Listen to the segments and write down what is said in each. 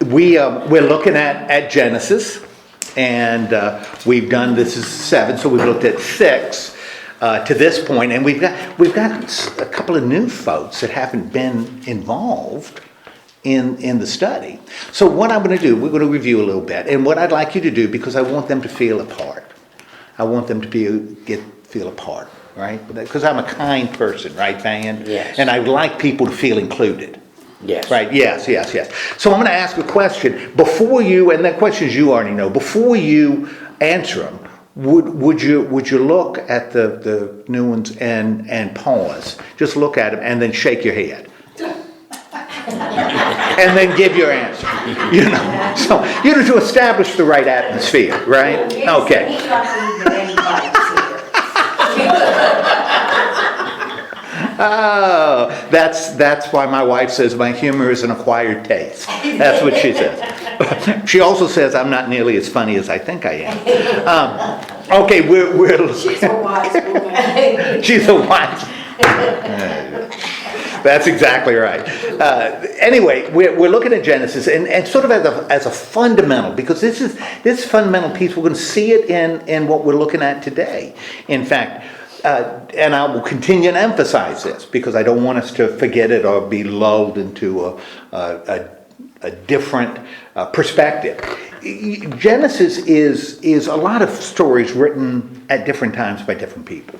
We're looking at Genesis, and we've done, this is 7, so we've looked at 6 to this point, and we've got a couple of new folks that haven't been involved in the study. So what I'm going to do, we're going to review a little bit, and what I'd like you to do, because I want them to feel a part. I want them to feel a part, right? Because I'm a kind person, right, Van? Yes. And I like people to feel included. Yes. Right, yes. So I'm going to ask a question before you, and the questions you already know, before you answer them, would you look at the new ones and pause, just look at them and then shake your head. And then give your answer, so to establish the right atmosphere, right? Okay. Oh, that's why my wife says my humor is an acquired taste. That's what she says. She also says I'm not nearly as funny as I think I am. Okay, we're She's a wise woman. She's a wise. That's exactly right. Anyway, we're looking at Genesis and sort of as a fundamental, because this fundamental piece, we're going to see it in what we're looking at today. In fact, and I will continue to emphasize this because I don't want us to forget it or be lulled into a different perspective. Genesis is a lot of stories written at different times by different people.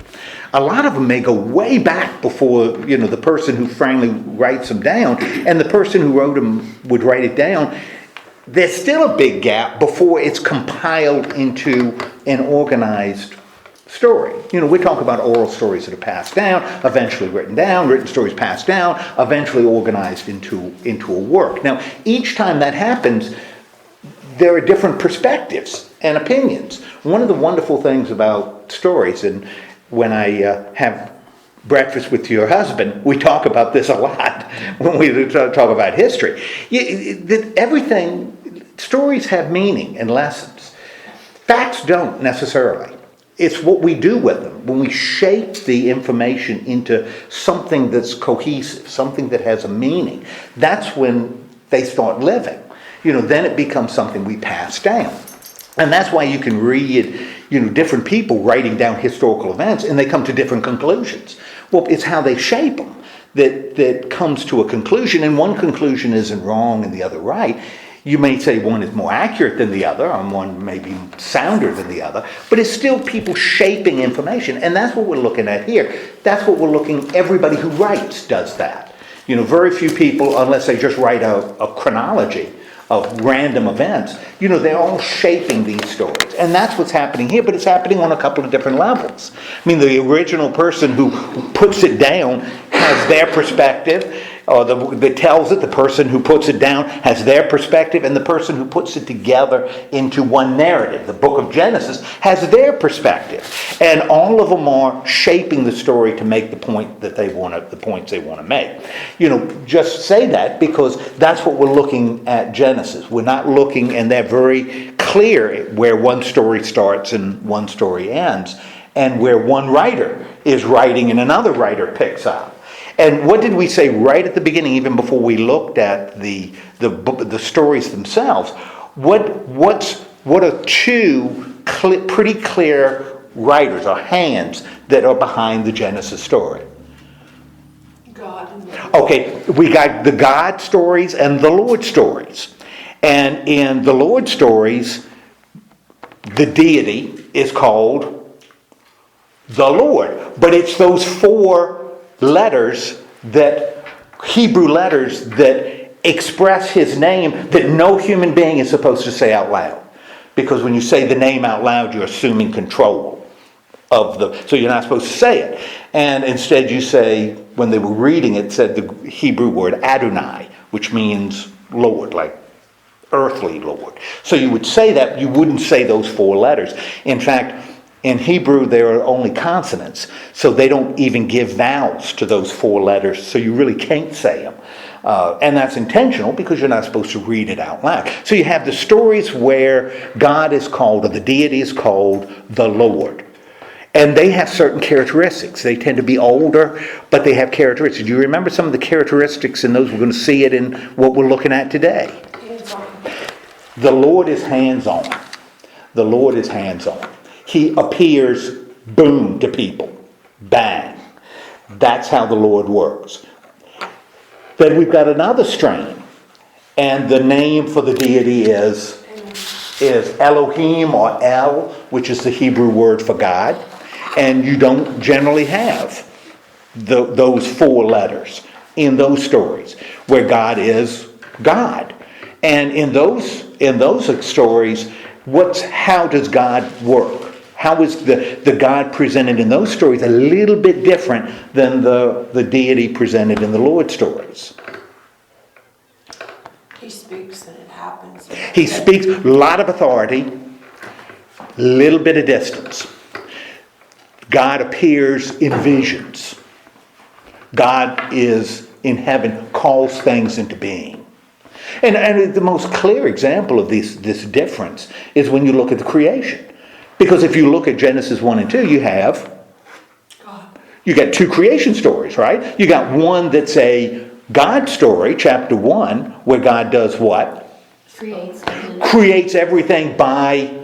A lot of them may go way back before, the person who finally writes them down, and the person who wrote them would write it down. There's still a big gap before it's compiled into an organized story. We talk about oral stories that are passed down, eventually written stories passed down, eventually organized into a work. Now, each time that happens, there are different perspectives and opinions. One of the wonderful things about stories, and when I have breakfast with your husband, we talk about this a lot when we talk about history. Stories have meaning and lessons. Facts don't necessarily. It's what we do with them. When we shape the information into something that's cohesive, something that has a meaning, that's when they start living. Then it becomes something we pass down. And that's why you can read, different people writing down historical events and they come to different conclusions. Well, it's how they shape them that comes to a conclusion, and one conclusion isn't wrong and the other right. You may say one is more accurate than the other, and one may be sounder than the other, but it's still people shaping information, and that's what we're looking at here. That's what we're looking, everybody who writes does that. Very few people, unless they just write a chronology of random events, they're all shaping these stories. And that's what's happening here, but it's happening on a couple of different levels. The original person who puts it down has their perspective, or that tells it, the person who puts it down has their perspective, and the person who puts it together into one narrative, the book of Genesis, has their perspective. And all of them are shaping the story to make the points they want to make. Just say that because that's what we're looking at Genesis. We're not looking, and they're very clear where one story starts and one story ends, and where one writer is writing and another writer picks up. And what did we say right at the beginning, even before we looked at the stories themselves? What are two pretty clear writers or hands that are behind the Genesis story? God and Lord. Okay, we got the God stories and the Lord stories. And in the Lord stories, the deity is called the Lord. But it's those 4 letters, Hebrew letters that express his name, that no human being is supposed to say out loud. Because when you say the name out loud, you're assuming control so you're not supposed to say it. And instead you say, when they were reading it, said the Hebrew word Adonai, which means Lord, like earthly Lord. So you would say that, you wouldn't say those 4 letters. In fact, in Hebrew, there are only consonants, so they don't even give vowels to those 4 letters, so you really can't say them. And that's intentional because you're not supposed to read it out loud. So you have the stories where God is called, or the deity is called, the Lord. And they have certain characteristics. They tend to be older, but they have characteristics. Do you remember some of the characteristics in those? We're going to see it in what we're looking at today. Yes. hands-on. The Lord is hands-on. The Lord is hands-on. He appears, boom, to people. Bang. That's how the Lord works. Then we've got another strain. And the name for the deity is Elohim or El, which is the Hebrew word for God. And you don't generally have those four letters in those stories where God is God. And in those stories, how does God work? How is the God presented in those stories a little bit different than the deity presented in the Lord stories? He speaks and it happens. He speaks, a lot of authority, little bit of distance. God appears in visions. God is in heaven, calls things into being. And the most clear example of this difference is when you look at the creation. Because if you look at Genesis 1 and 2, you got two creation stories, right? You got one that's a God story, chapter 1, where God does what? Creates everything by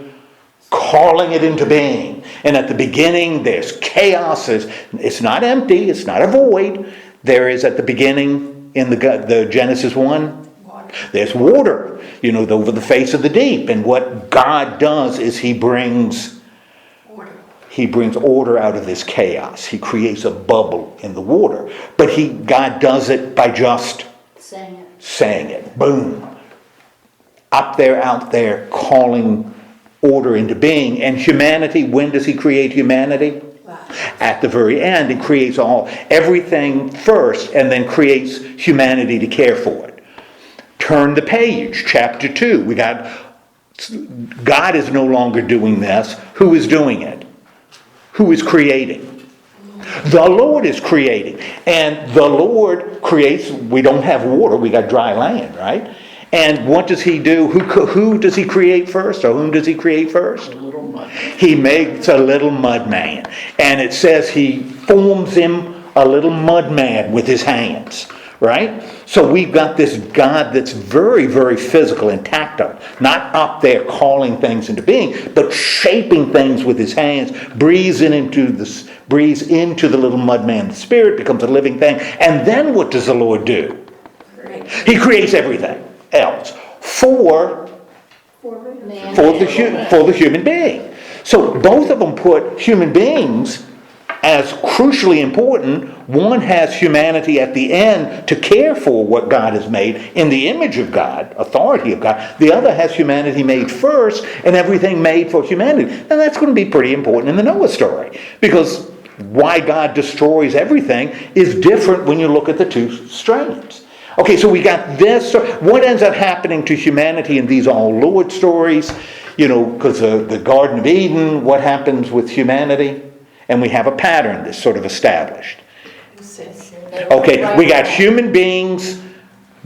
calling it into being. And at the beginning, there's chaos. It's not empty. It's not a void. There is at the beginning in the Genesis 1, there's water, over the face of the deep. And what God does is He brings order out of this chaos. He creates a bubble in the water. But God does it by just saying it. Boom. Out there, calling order into being. And humanity, when does He create humanity? At the very end. He creates everything first and then creates humanity to care for it. Turn the page, chapter 2. We got God is no longer doing this. Who is doing it? Who is creating? The Lord is creating. And the Lord creates, we don't have water, we got dry land, right? And what does He do? Who does He create first? Or whom does He create first? A little mud. He makes a little mud man. And it says He forms him a little mud man with His hands. Right? So we've got this God that's very, very physical and tactile. Not up there calling things into being, but shaping things with His hands. Breathes into the little mud man. The spirit becomes a living thing. And then what does the Lord do? He creates everything else for the human being. So both of them put human beings as crucially important. One has humanity at the end to care for what God has made in the image of God, authority of God. The other has humanity made first and everything made for humanity. And that's going to be pretty important in the Noah story, because why God destroys everything is different when you look at the two strains. Okay, so we got this. What ends up happening to humanity in these all Lord stories? Because the Garden of Eden, what happens with humanity? And we have a pattern that's sort of established. Okay, we got human beings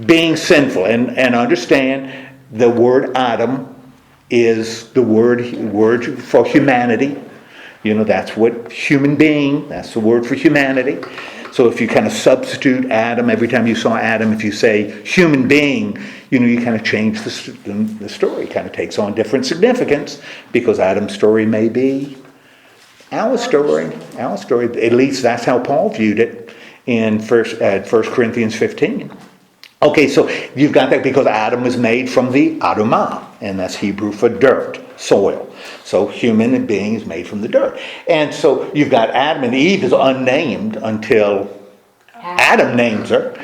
being sinful. And understand, the word Adam is the word for humanity. That's what human being, that's the word for humanity. So if you kind of substitute Adam, every time you saw Adam, if you say human being, you kind of change the story. It kind of takes on different significance, because Adam's story may be our story. At least that's how Paul viewed it in 1 Corinthians 15. Okay, so you've got that because Adam was made from the Adamah, and that's Hebrew for dirt, soil. So human being is made from the dirt. And so you've got Adam, and Eve is unnamed until Adam names her.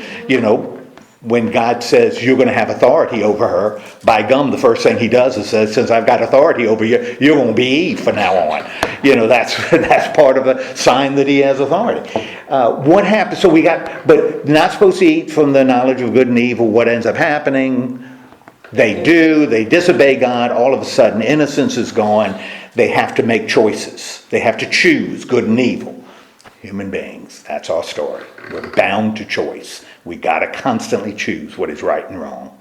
When God says you're going to have authority over her, by gum, the first thing He does is says, since I've got authority over you, you're going to be Eve from now on. That's part of a sign that He has authority. What happens? So but not supposed to eat from the knowledge of good and evil. What ends up happening? They disobey God. All of a sudden, innocence is gone. They have to make choices. They have to choose good and evil. Human beings, that's our story. We're bound to choice. We got to constantly choose what is right and wrong.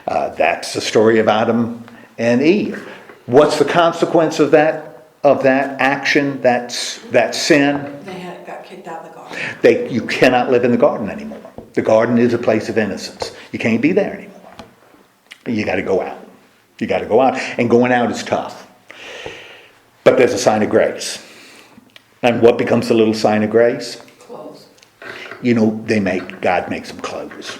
That's the story of Adam and Eve. What's the consequence of that action, that sin? They got kicked out of the garden. You cannot live in the garden anymore. The garden is a place of innocence. You can't be there anymore. You got to go out. You got to go out. And going out is tough. But there's a sign of grace. And what becomes the little sign of grace? Clothes. God makes them clothes.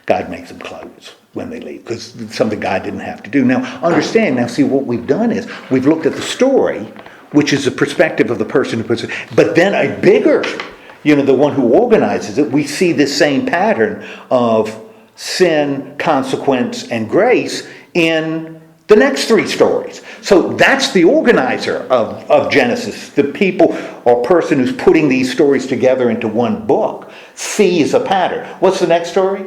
God makes them clothes when they leave, because it's something God didn't have to do. Now, understand, see, what we've done is we've looked at the story, which is the perspective of the person who puts it, but then a bigger, the one who organizes it, we see this same pattern of sin, consequence, and grace in the next three stories. So that's the organizer of Genesis. The people or person who's putting these stories together into one book sees a pattern. What's the next story?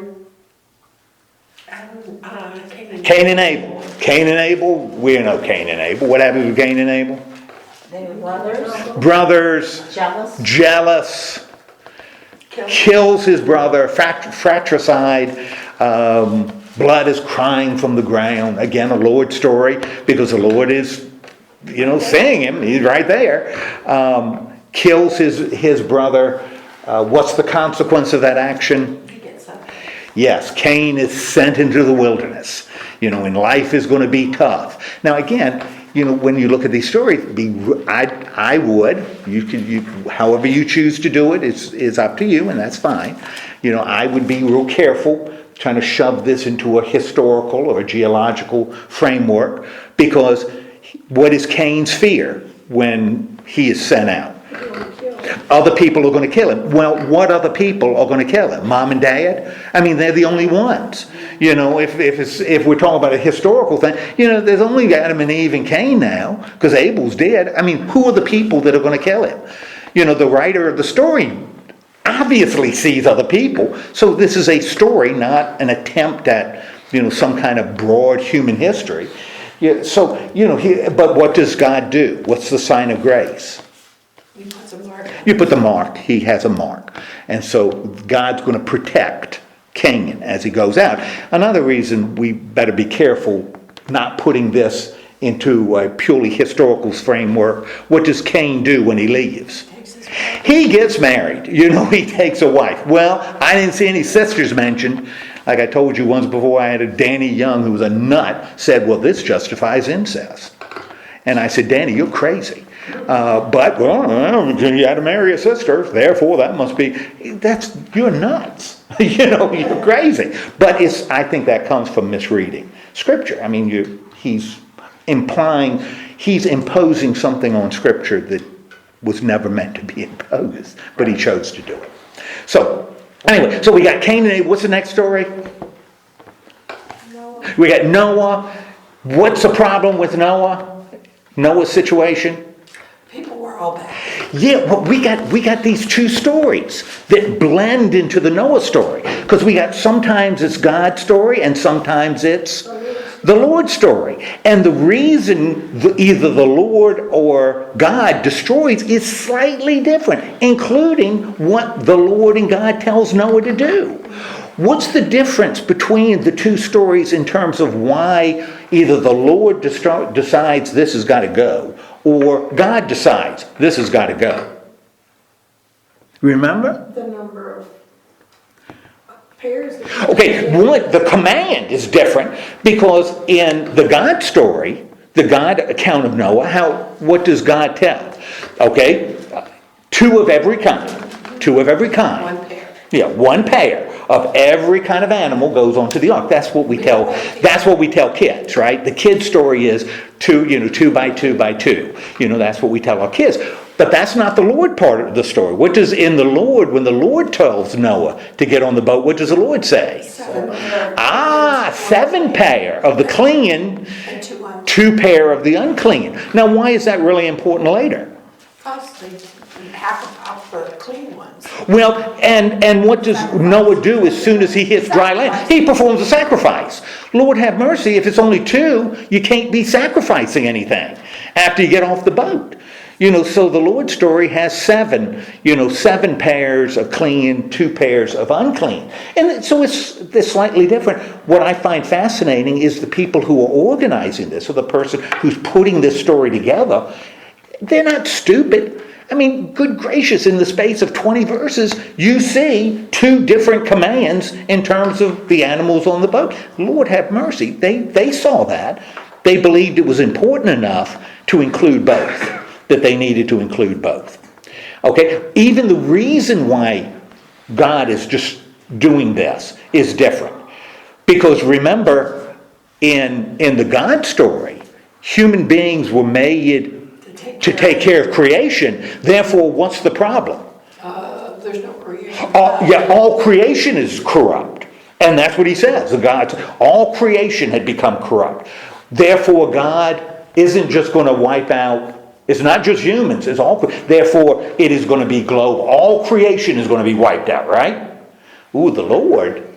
Cain and Abel. Cain and Abel. We know Cain and Abel. What happened with Cain and Abel? They were brothers. Brothers. Jealous. Kills his brother. Fratricide. Blood is crying from the ground. Again, a Lord story, because the Lord is, seeing him. He's right there. Kills his brother. What's the consequence of that action? He gets something. Yes, Cain is sent into the wilderness. And life is going to be tough. Now, again, when you look at these stories, I would, however you choose to do it is up to you, and that's fine. I would be real careful trying to shove this into a historical or a geological framework, because what is Cain's fear when he is sent out? Other people are going to kill him. Well, what other people are going to kill him? Mom and dad? I mean, they're the only ones. If we're talking about a historical thing, there's only Adam and Eve and Cain now, because Abel's dead. I mean, who are the people that are going to kill him? The writer of the story obviously sees other people. So this is a story, not an attempt at, some kind of broad human history. Yeah, so, but what does God do? What's the sign of grace? You put the mark. You put the mark. He has a mark. And so God's going to protect Cain as he goes out. Another reason we better be careful not putting this into a purely historical framework. What does Cain do when he leaves? He gets married. He takes a wife. Well, I didn't see any sisters mentioned. Like I told you once before, I had a Danny Young who was a nut, said, well, this justifies incest. And I said, Danny, you're crazy. But you had to marry a sister, therefore that must be, you're nuts. You're crazy. But I think that comes from misreading Scripture. I mean, he's imposing something on Scripture that was never meant to be imposed, but he chose to do it. So, anyway, so we got Cain and Abel. What's the next story? Noah. We got Noah. What's the problem with Noah? Noah's situation? People were all bad. Yeah, well, we got these two stories that blend into the Noah story, because we got sometimes it's God's story and sometimes it's the Lord's story. And the reason either the Lord or God destroys is slightly different, including what the Lord and God tells Noah to do. What's the difference between the two stories in terms of why either the Lord decides this has got to go, or God decides this has got to go? Remember? The number of pairs. Okay, the command is different, because in the God story, the God account of Noah, what does God tell? Okay, two of every kind. One pair. Yeah, one pair of every kind of animal goes onto the ark. That's what we tell. That's what we tell kids, right? The kid story is 2 by 2 by 2. That's what we tell our kids. But that's not the Lord part of the story. What does in the Lord, when the Lord tells Noah to get on the boat, what does the Lord say? 7 pair of the clean, And 2 unclean. 2 pair of the unclean. Now, why is that really important later? Possibly half of the clean ones. Well, and what does Noah do as soon as he hits dry land? He performs a sacrifice. Lord have mercy, if it's only 2, you can't be sacrificing anything after you get off the boat. So the Lord's story has 7 pairs of clean, 2 pairs of unclean. And so it's slightly different. What I find fascinating is the people who are organizing this, or the person who's putting this story together, they're not stupid. I mean, good gracious, in the space of 20 verses, you see 2 different commands in terms of the animals on the boat. Lord have mercy. They saw that. They believed it was important enough to include both, that they needed to include both. Okay, even the reason why God is just doing this is different. Because remember, in the God story, human beings were made to take care of creation. Therefore, what's the problem? There's no creation. All creation is corrupt. And that's what he says. All creation had become corrupt. Therefore, God isn't just going to wipe out, it's not just humans, it's all. Therefore, it is going to be global. All creation is going to be wiped out, right? Ooh, the Lord,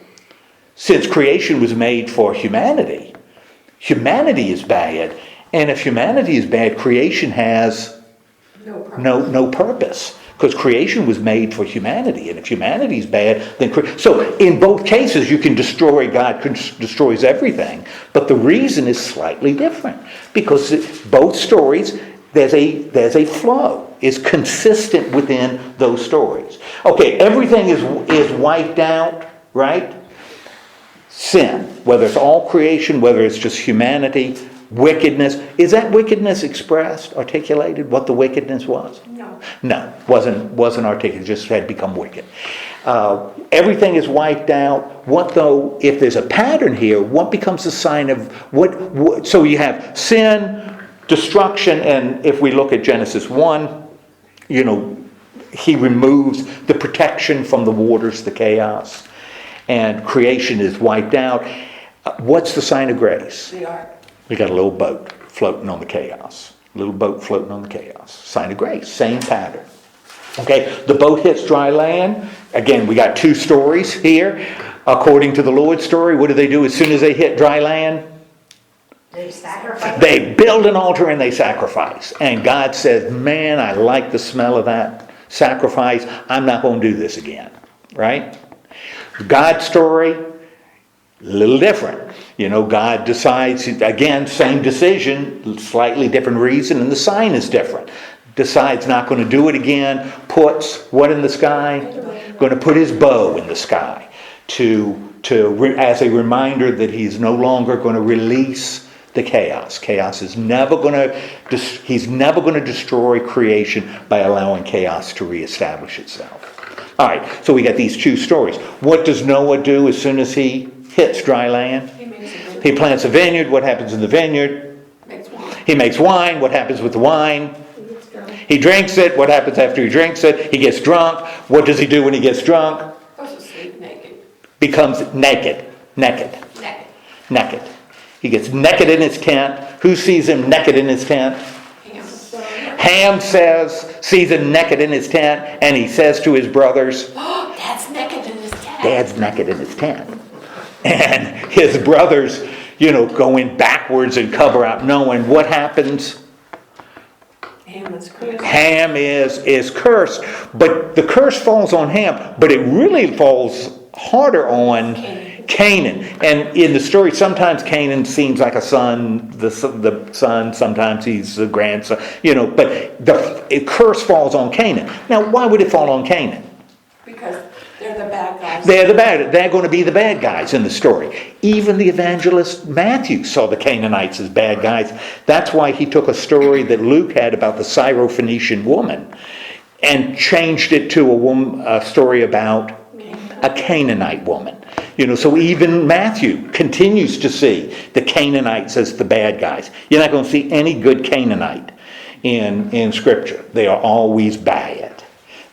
since creation was made for humanity, humanity is bad. And if humanity is bad, creation has no purpose. Because creation was made for humanity. And if humanity is bad, then... So in both cases, you can destroy, God destroys everything. But the reason is slightly different. Because both stories, there's a flow. It's consistent within those stories. Okay, everything is wiped out, right? Sin, whether it's all creation, whether it's just humanity, wickedness. Is that wickedness expressed, articulated, what the wickedness was? No, wasn't articulated, just had become wicked. Everything is wiped out. What though, if there's a pattern here, what becomes a sign of what so you have sin, destruction, and if we look at Genesis 1, he removes the protection from the waters, the chaos, and creation is wiped out. What's the sign of grace? The ark. We got a little boat floating on the chaos. Little boat floating on the chaos. Sign of grace. Same pattern. Okay, the boat hits dry land. Again, we got 2 stories here. According to the Lord's story, what do? As soon as they hit dry land, They sacrifice. they build an altar and they sacrifice. And God says, man, I like the smell of that sacrifice. I'm not going to do this again. Right? God's story, a little different. God decides, again, same decision, slightly different reason, and the sign is different. Decides not going to do it again, puts what in the sky? Going to put his bow in the sky as a reminder that he's no longer going to release the chaos. Chaos is never going to, he's never going to destroy creation by allowing chaos to reestablish itself. All right, so we got these 2 stories. What does Noah do as soon as he hits dry land? He plants a vineyard. What happens in the vineyard? He makes wine. What happens with the wine? He drinks it. What happens after he drinks it? He gets drunk. What does he do when he gets drunk? Goes to sleep naked. Becomes naked. He gets naked in his tent. Who sees him naked in his tent? Ham sees him naked in his tent, and he says to his brothers, Dad's naked in his tent. Dad's naked in his tent. And his brothers, go in backwards and cover up knowing what happens. Ham is cursed, but the curse falls on Ham, but it really falls harder on Canaan. And in the story, sometimes Canaan seems like a son, the son, sometimes he's the grandson, but the curse falls on Canaan. Now, why would it fall on Canaan? Because they're the bad guys. They're going to be the bad guys in the story. Even the evangelist Matthew saw the Canaanites as bad guys. That's why he took a story that Luke had about the Syrophoenician woman and changed it to a story about a Canaanite woman. So even Matthew continues to see the Canaanites as the bad guys. You're not going to see any good Canaanite in Scripture. They are always bad.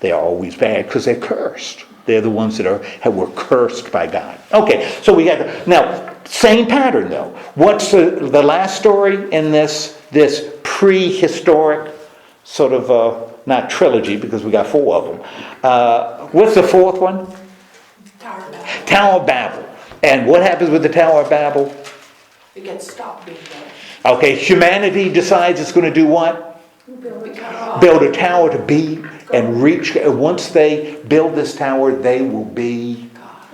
They are always bad because they're cursed. They're the ones that were cursed by God. Okay, so we got now same pattern though. What's the last story in this prehistoric sort of not trilogy because we got 4 of them. What's the 4th one? Tower of Babel. And what happens with the Tower of Babel? It gets stopped being built. Okay, humanity decides it's going to do what? Build a tower to be and reach. Once they build this tower, they will be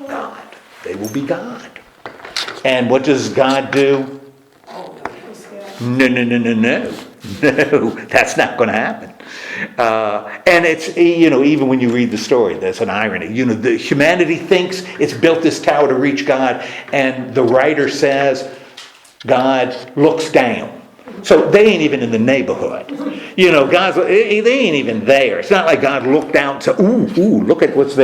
God. They will be God. And what does God do? No, that's not going to happen. And it's, even when you read the story, there's an irony. Humanity thinks it's built this tower to reach God, and the writer says God looks down. So they ain't even in the neighborhood. They ain't even there. It's not like God looked out and said, ooh, look at what's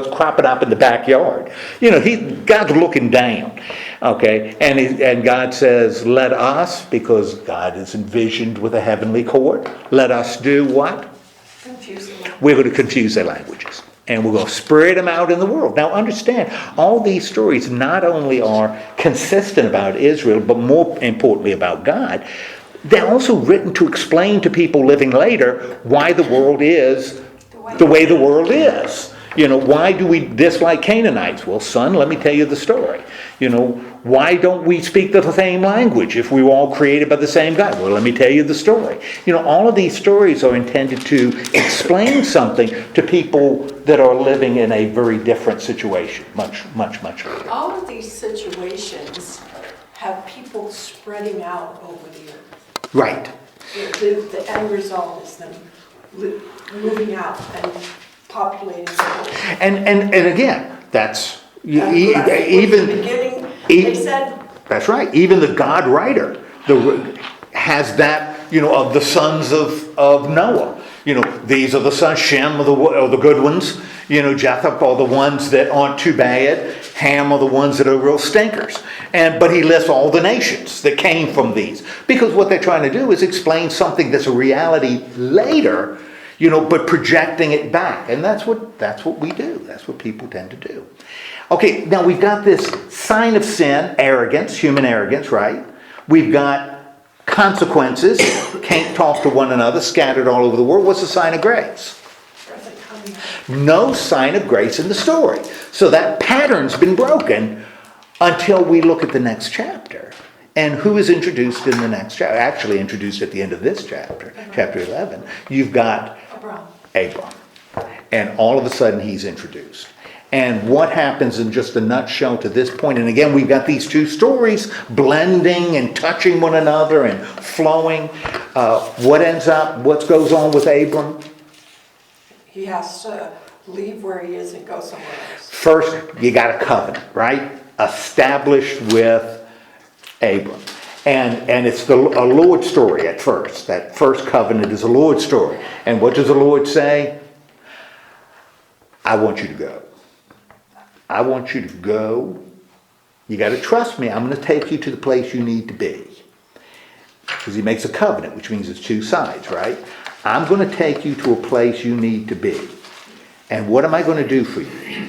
cropping up in the backyard. God's looking down. Okay, and God says, let us, because God is envisioned with a heavenly court, let us do what? Confuse them. We're going to confuse their languages. And we're going to spread them out in the world. Now understand, all these stories not only are consistent about Israel, but more importantly about God, they're also written to explain to people living later why the world is the way the world is. Why do we dislike Canaanites? Well, son, let me tell you the story. Why don't we speak the same language if we were all created by the same God? Well, let me tell you the story. All of these stories are intended to explain something to people that are living in a very different situation, much later. All of these situations have people spreading out over the earth. Right. The end result is them moving out and populating the world. And again, that's Even the beginning, they said. That's right. Even the God writer has that, of the sons of Noah. These are the sons. Shem are the good ones. Japheth are the ones that aren't too bad. Ham are the ones that are real stinkers. But he lists all the nations that came from these, because what they're trying to do is explain something that's a reality later, but projecting it back. And that's what we do. That's what people tend to do. Okay, now we've got this sign of sin, arrogance, human arrogance, right? We've got consequences, can't talk to one another, scattered all over the world. What's the sign of grace? No sign of grace in the story. So that pattern's been broken until we look at the next chapter. And who is introduced in the next chapter? Actually introduced at the end of this chapter, chapter 11. You've got Abram. And all of a sudden he's introduced. And what happens in just a nutshell to this point, and again, we've got these two stories blending and touching one another and flowing. What goes on with Abram? He has to leave where he is and go somewhere else. First, you got a covenant, right? Established with Abram. And it's a Lord story at first. That first covenant is a Lord story. And what does the Lord say? I want you to go. I want you to go. You got to trust me. I'm going to take you to the place you need to be. Because he makes a covenant, which means it's two sides, right? I'm going to take you to a place you need to be. And what am I going to do for you?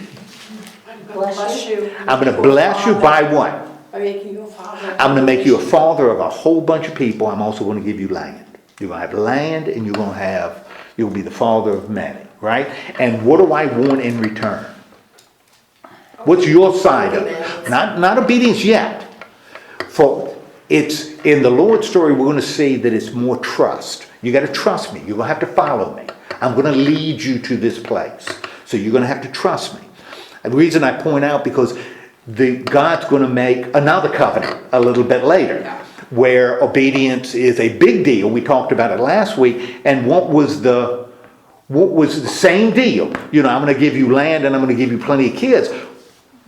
Bless you. I'm going to bless you by what? By making you a father. I'm going to make you a father of a whole bunch of people. I'm also going to give you land. You're going to have land, and you'll be the father of many, right? And what do I want in return? What's your side of it? Not obedience yet. For it's in the Lord's story, we're going to see that it's more trust. You got to trust me. You're going to have to follow me. I'm going to lead you to this place. So you're going to have to trust me. And the reason I point out, because God's going to make another covenant a little bit later, where obedience is a big deal. We talked about it last week. And what was the same deal? I'm going to give you land and I'm going to give you plenty of kids.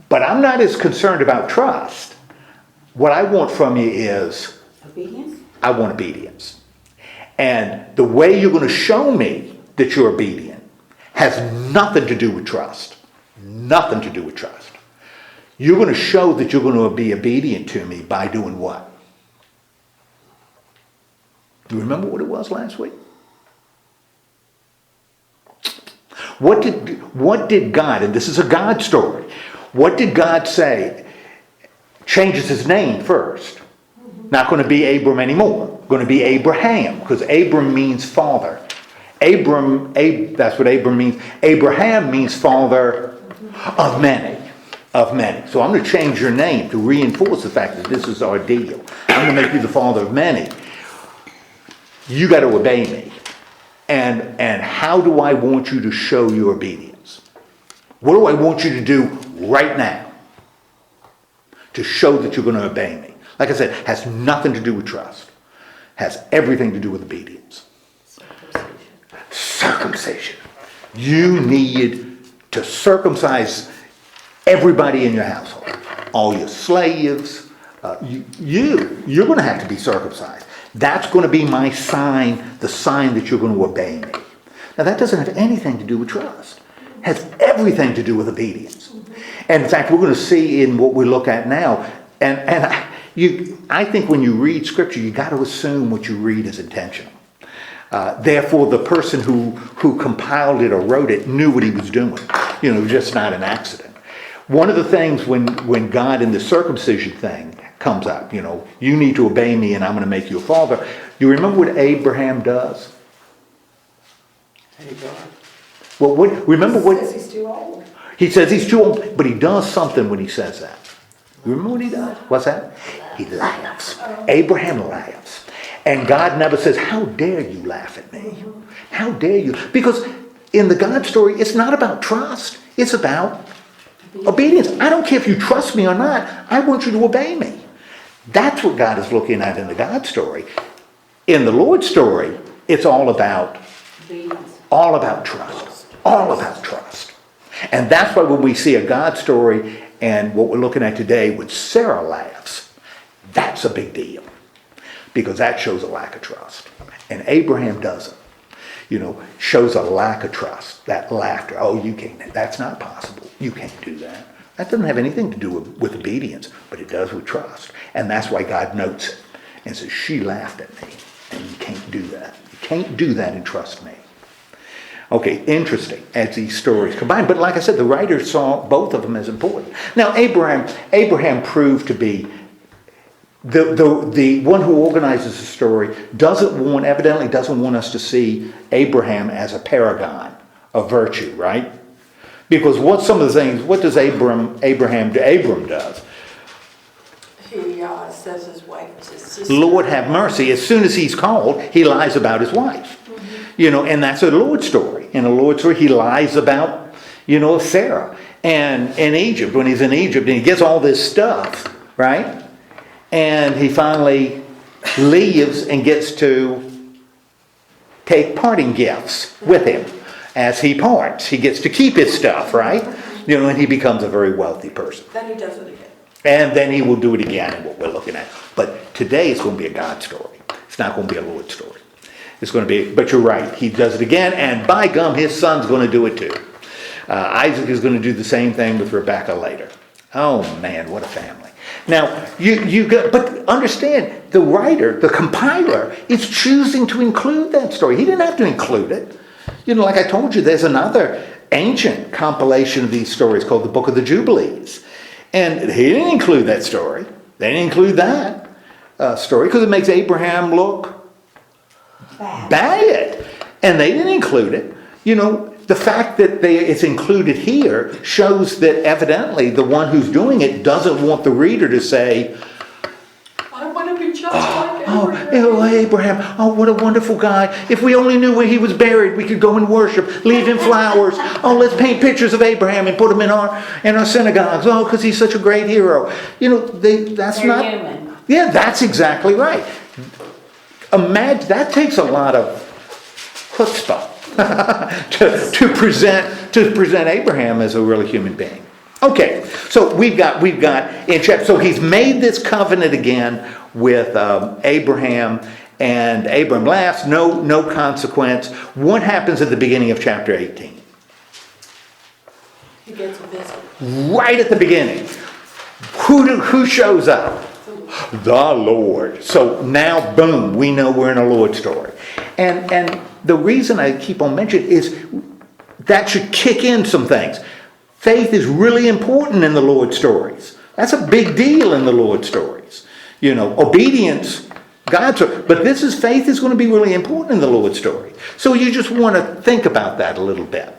But I'm not as concerned about trust. What I want from you is Obedience? I want obedience. And the way you're going to show me that you're obedient has nothing to do with trust. Nothing to do with trust. You're going to show that you're going to be obedient to me by doing what? Do you remember what it was last week? What did God, and this is a God story, what did God say? Changes his name first. Not going to be Abram anymore. Going to be Abraham, because Abram means father. That's what Abram means. Abraham means father of many. Of many. So I'm going to change your name to reinforce the fact that this is our deal. I'm going to make you the father of many. You got to obey me. And how do I want you to show your obedience? What do I want you to do right now to show that you're going to obey me? Like I said, has nothing to do with trust. Has everything to do with obedience. circumcision. You need to circumcise everybody in your household. All your slaves, you're going to have to be circumcised. That's going to be my sign, the sign that you're going to obey me. Now that doesn't have anything to do with trust. It has everything to do with obedience. And in fact, we're going to see in what we look at now, I think when you read Scripture, you got to assume what you read is intentional. Therefore, the person who compiled it or wrote it knew what he was doing. Just not an accident. One of the things when God in the circumcision thing comes up, you need to obey me and I'm going to make you a father. You remember what Abraham does? Well, remember what? He says he's too old. He says he's too old, but he does something when he says that. You remember what he does? What's that? He laughs. Abraham laughs. And God never says, how dare you laugh at me? How dare you? Because in the God story, it's not about trust. It's about obedience. I don't care if you trust me or not. I want you to obey me. That's what God is looking at in the God story. In the Lord story, it's all about trust. All about trust. And that's why when we see a God story and what we're looking at today when Sarah laughs, that's a big deal. Because that shows a lack of trust. And Abraham doesn't. Shows a lack of trust. That laughter. Oh, you can't. That's not possible. You can't do that. That doesn't have anything to do with obedience, but it does with trust. And that's why God notes it and says, she laughed at me. And you can't do that. You can't do that and trust me. Okay, interesting as these stories combine. But like I said, the writer saw both of them as important. Now, Abraham proved to be the one who organizes the story evidently doesn't want us to see Abraham as a paragon of virtue, right? Because what does Abram does? He says his wife is his sister. Lord have mercy. As soon as he's called, he lies about his wife. And that's a Lord story. In a Lord story, he lies about, Sarah. And in Egypt, when he's in Egypt, and he gets all this stuff, right? And he finally leaves and gets to take parting gifts with him as he parts. He gets to keep his stuff, right? And he becomes a very wealthy person. Then he does it again. And then he will do it again in what we're looking at. But today it's going to be a God story. It's not going to be a Lord story. It's going to be, but you're right, he does it again, and by gum, his son's going to do it too. Isaac is going to do the same thing with Rebekah later. Oh man, what a family. Now, but understand, the writer, the compiler, is choosing to include that story. He didn't have to include it. Like I told you, there's another ancient compilation of these stories called the Book of the Jubilees. And he didn't include that story. They didn't include that story because it makes Abraham look bad. And they didn't include it. The fact that it's included here shows that evidently the one who's doing it doesn't want the reader to say, I want to be just like Abraham, oh, what a wonderful guy. If we only knew where he was buried, we could go and worship, leave him flowers. Oh, let's paint pictures of Abraham and put him in our synagogues. Oh, because he's such a great hero. That's They're not human. Yeah, that's exactly right. Imagine that takes a lot of chutzpah to present Abraham as a really human being. Okay, so we've got in chapter. So he's made this covenant again with Abraham, and Abram laughs. No consequence. What happens at the beginning of chapter 18? He gets a visit. Right at the beginning, who shows up? The Lord. So now, boom, we know we're in a Lord story. And the reason I keep on mentioning is that should kick in some things. Faith is really important in the Lord stories. That's a big deal in the Lord stories. Obedience, but faith is going to be really important in the Lord story. So you just want to think about that a little bit.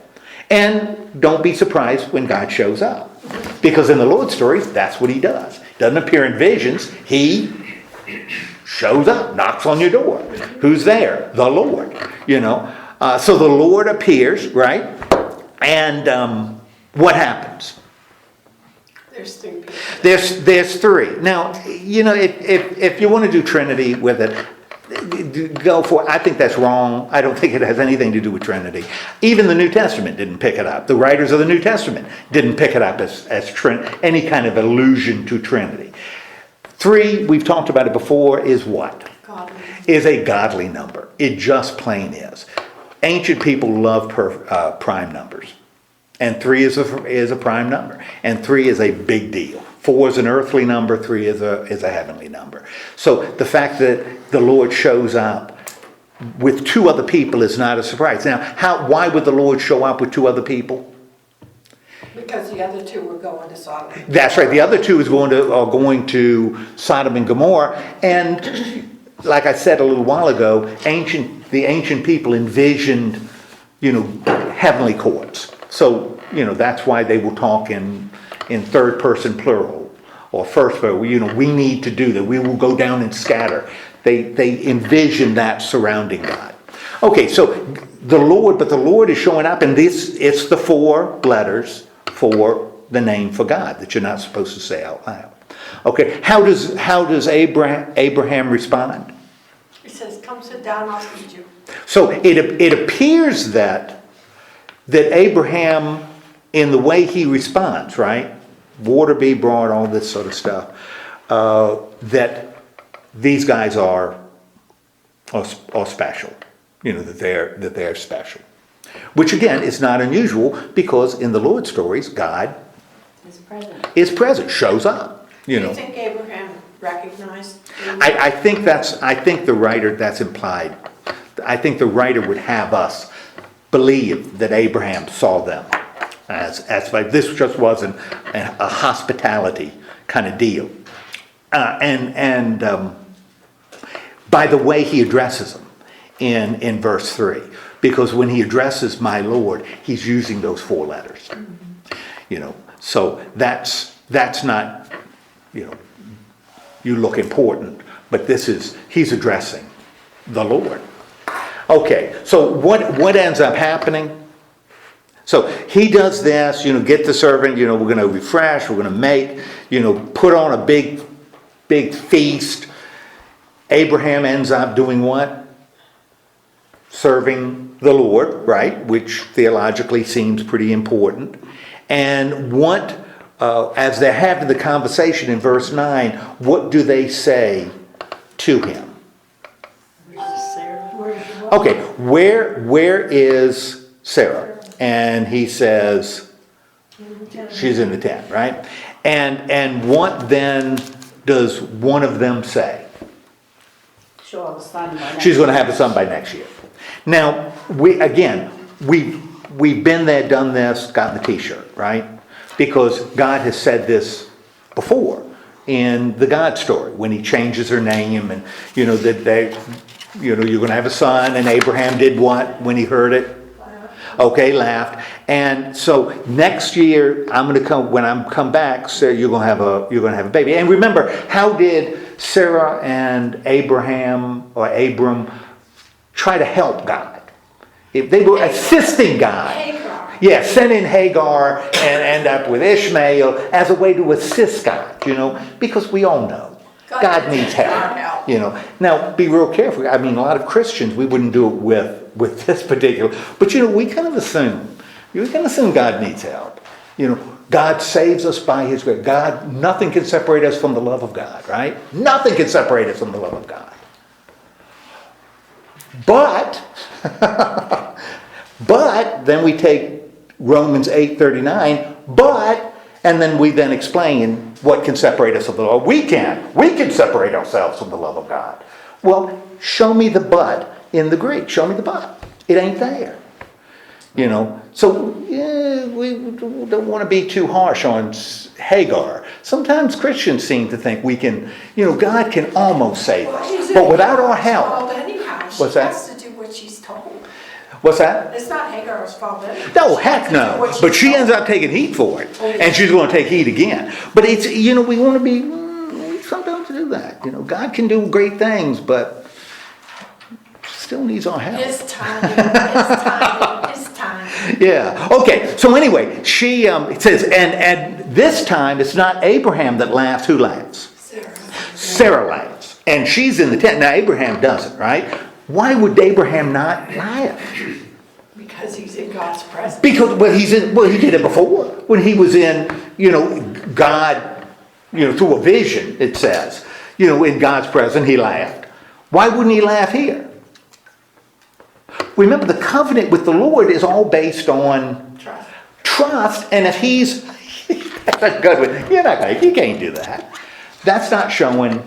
And don't be surprised when God shows up. Because in the Lord stories, that's what he does. Doesn't appear in visions. He shows up, knocks on your door. Who's there? The Lord. So the Lord appears, right? And what happens? There's three people. There's three. Now, if you want to do Trinity with it, go for it. I think that's wrong. I don't think it has anything to do with Trinity. Even the New Testament didn't pick it up. The writers of the New Testament didn't pick it up as any kind of allusion to Trinity. 3, we've talked about it before, is what? Godly. Is a godly number. It just plain is. Ancient people love prime numbers. And 3 is a prime number. And 3 is a big deal. 4 is an earthly number, 3 is a heavenly number. So the fact that the Lord shows up with 2 other people is not a surprise. Now, why would the Lord show up with 2 other people? Because the other 2 were going to Sodom. That's right. The other 2 are going to Sodom and Gomorrah. And like I said a little while ago, the ancient people envisioned, heavenly courts. So, that's why they will talk in third person plural or first person. We need to do that. We will go down and scatter. They envision that surrounding God. Okay, so the Lord is showing up, and it's the 4 letters for the name for God that you're not supposed to say out loud. Okay, how does Abraham respond? He says, "Come sit down, I'll feed you." So it appears that Abraham, in the way he responds, right? Water be brought, all this sort of stuff. That these guys are special. That they're special. Which again is not unusual, because in the Lord's stories, God is present, shows up. Do you think Abraham recognized? I think the writer, that's implied. I think the writer would have us believe that Abraham saw them as like this just wasn't a hospitality kind of deal. And by the way he addresses them in verse 3, because when he addresses my Lord, he's using those 4 letters. So that's not, you look important, but he's addressing the Lord. Okay, so what ends up happening? So he does this, get the servant, we're going to refresh, we're going to make, put on a big feast. Abraham ends up doing what? Serving the Lord, right? Which theologically seems pretty important. And as they're having the conversation in verse 9, what do they say to him? Okay, where is Sarah? And he says, she's in the tent, right? And what then does one of them say? She's going to have a son by next year. Now, we've been there, done this, gotten the t-shirt, right? Because God has said this before in the God story, when he changes her name, and that you're going to have a son, and Abraham did what when he heard it? Okay, laughed. And so next year, when I come back, Sarah, you're going to have a baby. And remember, how did Sarah and Abram try to help God? If they were assisting God. Hagar. Yeah, send in Hagar and end up with Ishmael as a way to assist God, because we all know God needs help. Now be real careful. I mean, a lot of Christians, we wouldn't do it with this particular, but we kind of assume God needs help. God saves us by his grace. Nothing can separate us from the love of God, right? Nothing can separate us from the love of God. But then we take Romans 8:39, and then we then explain what can separate us from the love. We can separate ourselves from the love of God. Well, show me the but in the Greek. Show me the but. It ain't there. So we don't want to be too harsh on Hagar. Sometimes Christians seem to think we can, God can almost save us, but without our help. What's that? She has to do what she's told. What's that? It's not Hagar's fault. No, heck no. But she ends up taking heat for it, and she's going to take heat again. But it's, we want to be, sometimes do that. God can do great things, but still needs our help. His time. Yeah. Okay. So anyway, it says, and this time it's not Abraham that laughs. Who laughs? Sarah laughs. And she's in the tent. Now Abraham doesn't, right? Why would Abraham not laugh? Because he's in God's presence. Because, he did it before. When he was in, God, through a vision, it says, in God's presence, he laughed. Why wouldn't he laugh here? Remember, the covenant with the Lord is all based on trust. And if he's, that's a good one. You can't do that. That's not showing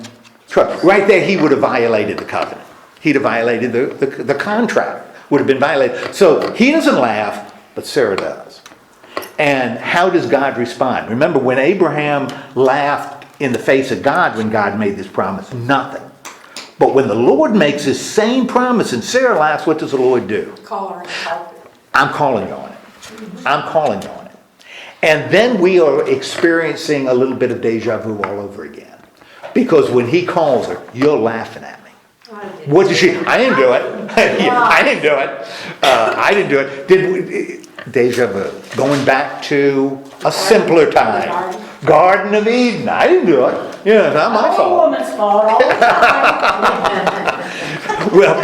trust. Right there, he would have violated the covenant. He'd have violated the contract. Would have been violated. So he doesn't laugh, but Sarah does. And how does God respond? Remember, when Abraham laughed in the face of God when God made this promise, nothing. But when the Lord makes his same promise and Sarah laughs, what does the Lord do? Call her and help her. I'm calling you on it. I'm calling you on it. And then we are experiencing a little bit of deja vu all over again. Because when he calls her, you're laughing at me. What did she? I didn't do it. I didn't do it. I didn't do it. Did we? Deja vu. Going back to a simpler time. Garden of Eden. I didn't do it. It's not my fault. Woman's fault all the time. Well,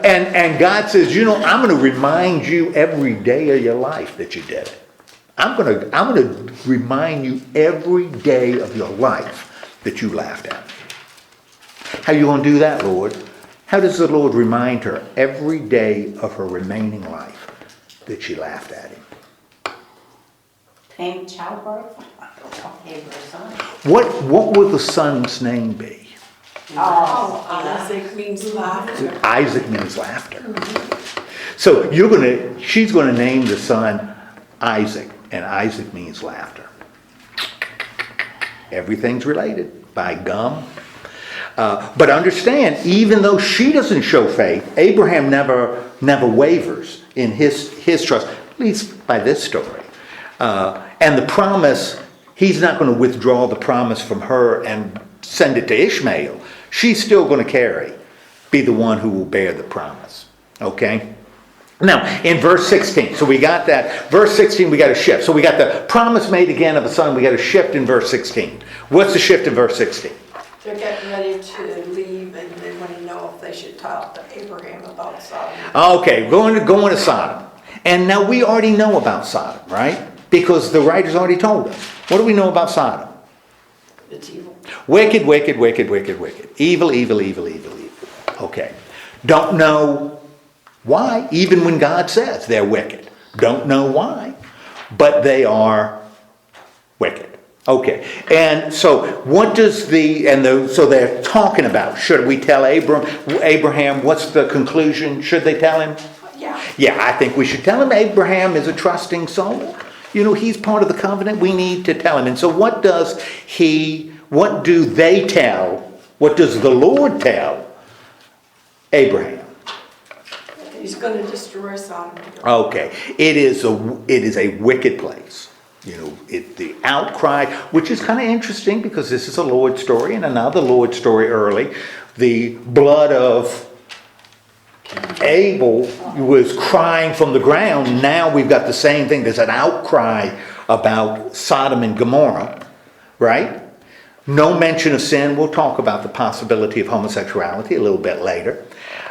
and God says, I'm going to remind you every day of your life that you did it. I'm going to remind you every day of your life that you laughed at me. How are you going to do that, Lord? How does the Lord remind her every day of her remaining life that she laughed at him? Pain, childbirth. Okay, her son. What will the son's name be? Isaac means laughter. Isaac means laughter. So she's going to name the son Isaac, and Isaac means laughter. Everything's related by gum. But understand, even though she doesn't show faith, Abraham never wavers in his trust, at least by this story. And the promise, he's not going to withdraw the promise from her and send it to Ishmael. She's still going to be the one who will bear the promise. Okay? Now, in verse 16, so we got that. Verse 16, we got a shift. So we got the promise made again of a son. We got a shift in verse 16. What's the shift in verse 16? They're getting ready to leave, and they want to know if they should talk to Abraham about Sodom. Okay, going to Sodom. And now we already know about Sodom, right? Because the writers already told us. What do we know about Sodom? It's evil. Wicked, wicked, wicked, wicked, wicked. Evil, evil, evil, evil, evil. Okay. Don't know why, even when God says they're wicked. Don't know why, but they are wicked. Okay, and so what does so they're talking about, should we tell Abraham, what's the conclusion? Should they tell him? Yeah, I think we should tell him. Abraham is a trusting soul. He's part of the covenant. We need to tell him. And so what do they tell, what does the Lord tell Abraham? He's going to destroy Sodom. Okay, it is a wicked place. The outcry, which is kind of interesting because this is a Lord story and another Lord story early. The blood of Abel was crying from the ground. Now we've got the same thing. There's an outcry about Sodom and Gomorrah, right? No mention of sin. We'll talk about the possibility of homosexuality a little bit later.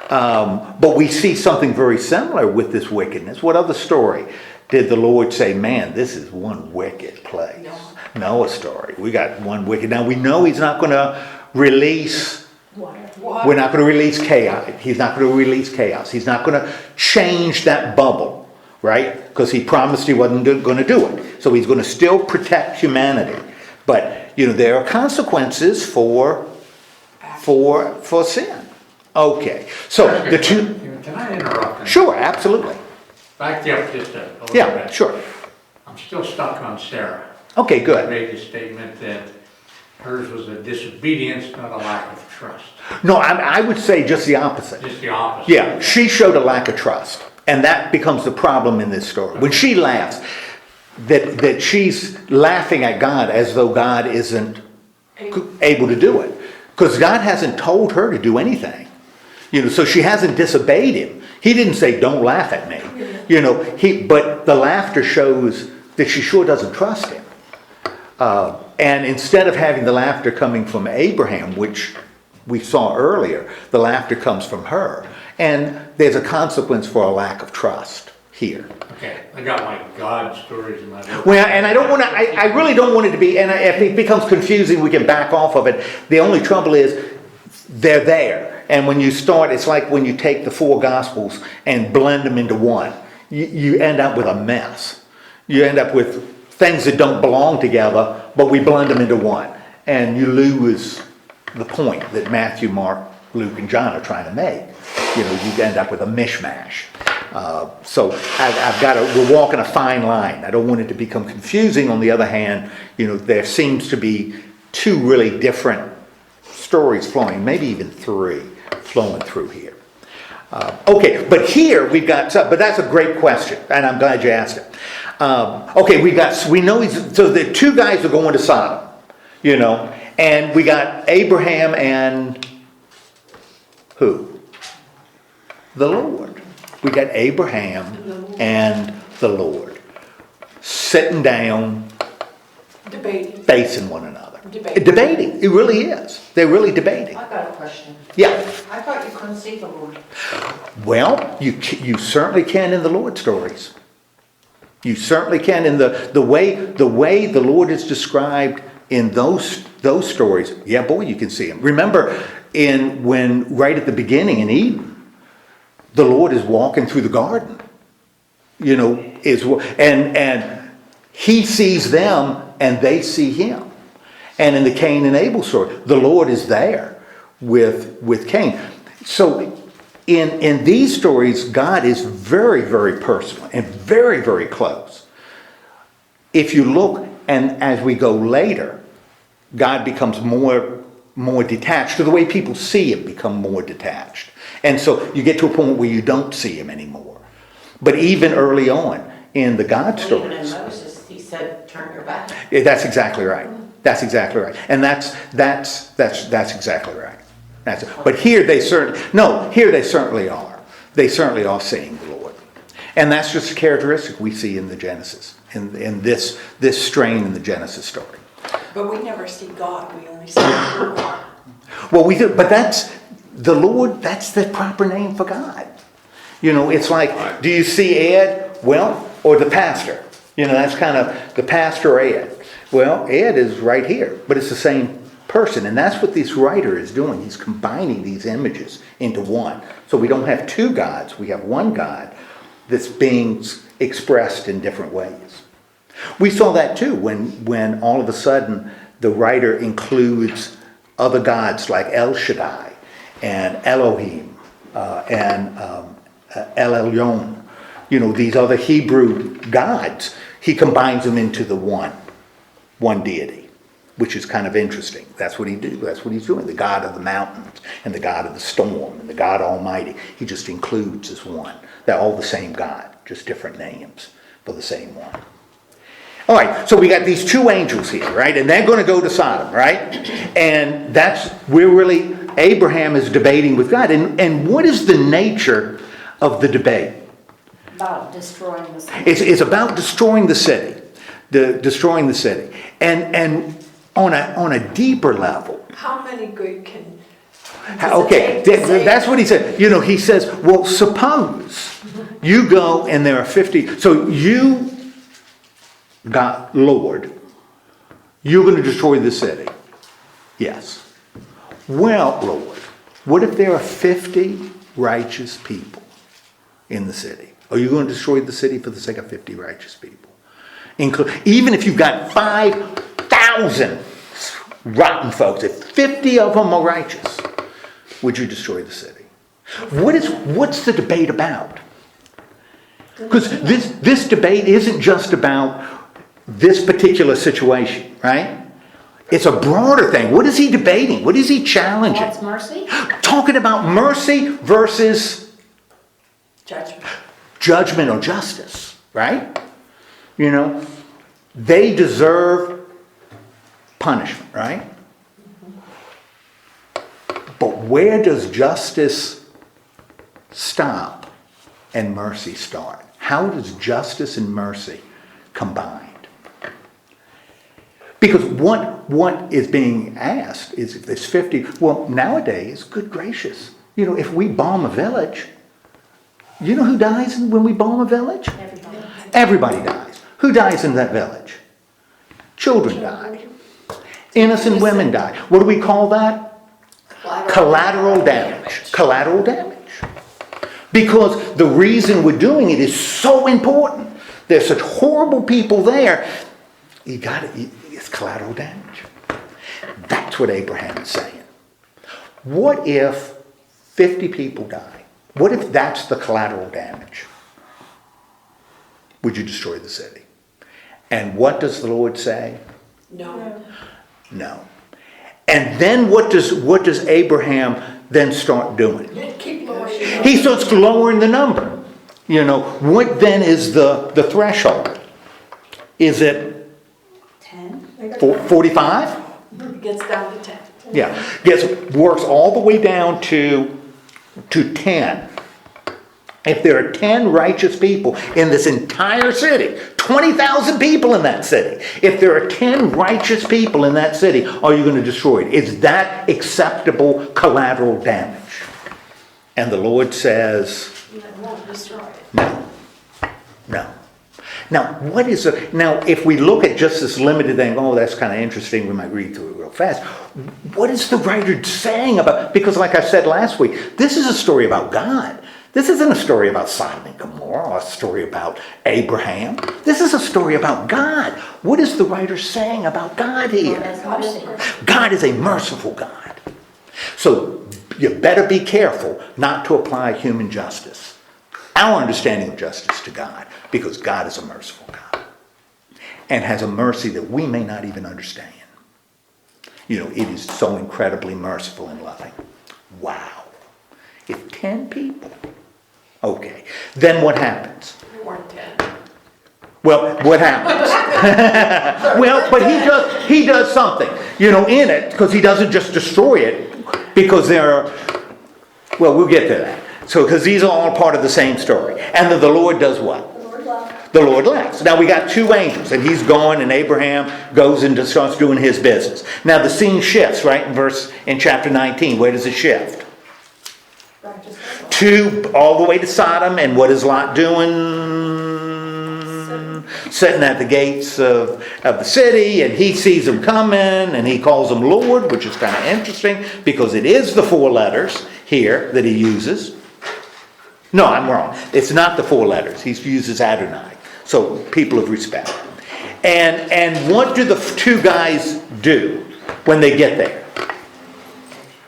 But we see something very similar with this wickedness. What other story did the Lord say, man, this is one wicked place? Noah's story. We got one wicked. Now we know he's not going to release water. We're not going to release chaos. He's not going to release chaos. He's not going to change that bubble, right? Because he promised he wasn't going to do it. So he's going to still protect humanity. But, there are consequences for sin. Okay. So the two... Can I interrupt? Sure, absolutely. Back you up just a little bit. Yeah, sure. I'm still stuck on Sarah. Okay, I good. made the statement that hers was a disobedience, not a lack of trust. No, I would say just the opposite. Just the opposite. Yeah, she showed a lack of trust. And that becomes the problem in this story. When she laughs, that she's laughing at God as though God isn't able to do it. Because God hasn't told her to do anything. So she hasn't disobeyed him. He didn't say, don't laugh at me. But the laughter shows that she sure doesn't trust him. And instead of having the laughter coming from Abraham, which we saw earlier, the laughter comes from her. And there's a consequence for a lack of trust here. Okay, I got my God stories in my book. Well, and I don't want to, I really don't want it to be, and if it becomes confusing, we can back off of it. The only trouble is, they're there. And when you start, it's like when you take the four Gospels and blend them into one. You end up with a mess. You end up with things that don't belong together, but we blend them into one. And you lose the point that Matthew, Mark, Luke, and John are trying to make. You end up with a mishmash. So we're walking a fine line. I don't want it to become confusing. On the other hand, there seems to be two really different stories flowing, maybe even three flowing through here. Okay, but here we've got, but that's a great question, and I'm glad you asked it. Okay, we know so the two guys are going to Sodom, and we got Abraham and who? The Lord. We got Abraham and the Lord sitting down, Debating. facing one another. Debating. It really is. They're really debating. I got a question. Yeah. I thought you couldn't see the Lord. Well, you certainly can in the Lord stories. You certainly can in the way the Lord is described in those stories. Yeah, boy, you can see him. Remember, when right at the beginning in Eden, the Lord is walking through the garden. And he sees them and they see him. And in the Cain and Abel story, the Lord is there with Cain. So in these stories, God is very, very personal and very, very close. If you look, and as we go later, God becomes more detached, to the way people see him become more detached. And so you get to a point where you don't see him anymore. But even early on in the God Even in stories, Moses, he said, turn your back. that's exactly right. That's exactly right. And that's exactly right. But here they certainly are. They certainly are seeing the Lord. And that's just a characteristic we see in the Genesis, in this strain in the Genesis story. But we never see God, we only see the Lord. Well, we do, but that's the Lord, that's the proper name for God. It's like, do you see Ed? Well, or the pastor. That's kind of the pastor or Ed. Well, Ed is right here, but it's the same person. And that's what this writer is doing. He's combining these images into one. So we don't have two gods. We have one God that's being expressed in different ways. We saw that too when all of a sudden the writer includes other gods like El Shaddai and Elohim and El Elyon. These other Hebrew gods. He combines them into the one deity, which is kind of interesting. That's what he do. That's what he's doing. The God of the mountains and the God of the storm and the God Almighty. He just includes as one. They're all the same God, just different names for the same one. All right, so we got these two angels here, right? And they're going to go to Sodom, right? And Abraham is debating with God. And what is the nature of the debate? About destroying the city. It's about destroying the city. Destroying the city. And on a deeper level. How many good can... Okay, that's what he said. He says, well, suppose you go and there are 50. So you, God, Lord, you're going to destroy the city. Yes. Well, Lord, what if there are 50 righteous people in the city? Are you going to destroy the city for the sake of 50 righteous people? Even if you've got 5,000 rotten folks, if 50 of them are righteous, would you destroy the city? What's the debate about? Because this debate isn't just about this particular situation, right? It's a broader thing. What is he debating? What is he challenging? What's mercy? Talking about mercy versus judgment or justice, right? They deserve punishment, right? But where does justice stop and mercy start? How does justice and mercy combined? Because what is being asked is if there's 50, well, nowadays, good gracious, if we bomb a village, you know who dies when we bomb a village? Everybody dies. Who dies in that village? Children die. Innocent women die. What do we call that? Collateral damage. Collateral damage. Because the reason we're doing it is so important. There's such horrible people there. It's collateral damage. That's what Abraham is saying. What if 50 people die? What if that's the collateral damage? Would you destroy the city? And what does the Lord say? No. No. And then what does Abraham then start doing? Keep lowering. He starts lowering the number. What then is the threshold? Is it 10. 45? It gets down to 10. Yeah. Works all the way down to 10. If there are 10 righteous people in this entire city, 20,000 people in that city, if there are 10 righteous people in that city, are you going to destroy it? Is that acceptable collateral damage? And the Lord says, It won't destroy it. no. No. Now, if we look at just this limited thing, that's kind of interesting, we might read through it real fast. What is the writer saying about, because like I said last week, this is a story about God. This isn't a story about Sodom and Gomorrah or a story about Abraham. This is a story about God. What is the writer saying about God here? God is a merciful God. So you better be careful not to apply human justice, our understanding of justice, to God, because God is a merciful God and has a mercy that we may not even understand. It is so incredibly merciful and loving. Wow. If 10 people... Okay, then what happens? There weren't 10. Well, what happens? Well, but he does something, in it, because he doesn't just destroy it, because we'll get to that. So, because these are all part of the same story. And then the Lord does what? The Lord laughs. Now we got 2 angels, and he's gone, and Abraham goes and starts doing his business. Now the scene shifts, right, in chapter 19. Where does it shift? All the way to Sodom, and what is Lot doing? Sitting at the gates of the city, and he sees them coming, and he calls them Lord, which is kind of interesting, because it is the 4 letters here that he uses. No, I'm wrong. It's not the 4 letters. He uses Adonai. So, people of respect. And what do the 2 guys do when they get there?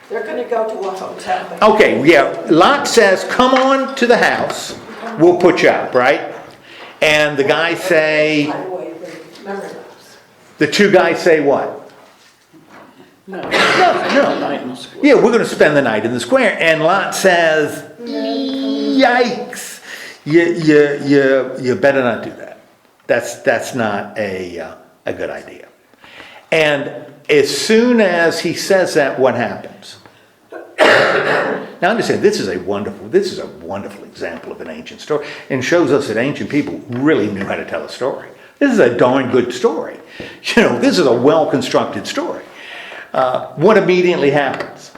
They're going to go to a hotel. Okay, yeah. Lot says, come on to the house. We'll put you up, right? And the guys say... By the way, the memory lapse. The 2 guys say what? No. No. Yeah, we're going to spend the night in the square. And Lot says, yikes. You better not do that. That's not a good idea. And as soon as he says that, what happens? Now understand, this is a wonderful example of an ancient story, and shows us that ancient people really knew how to tell a story. This is a darn good story. This is a well-constructed story. What immediately happens?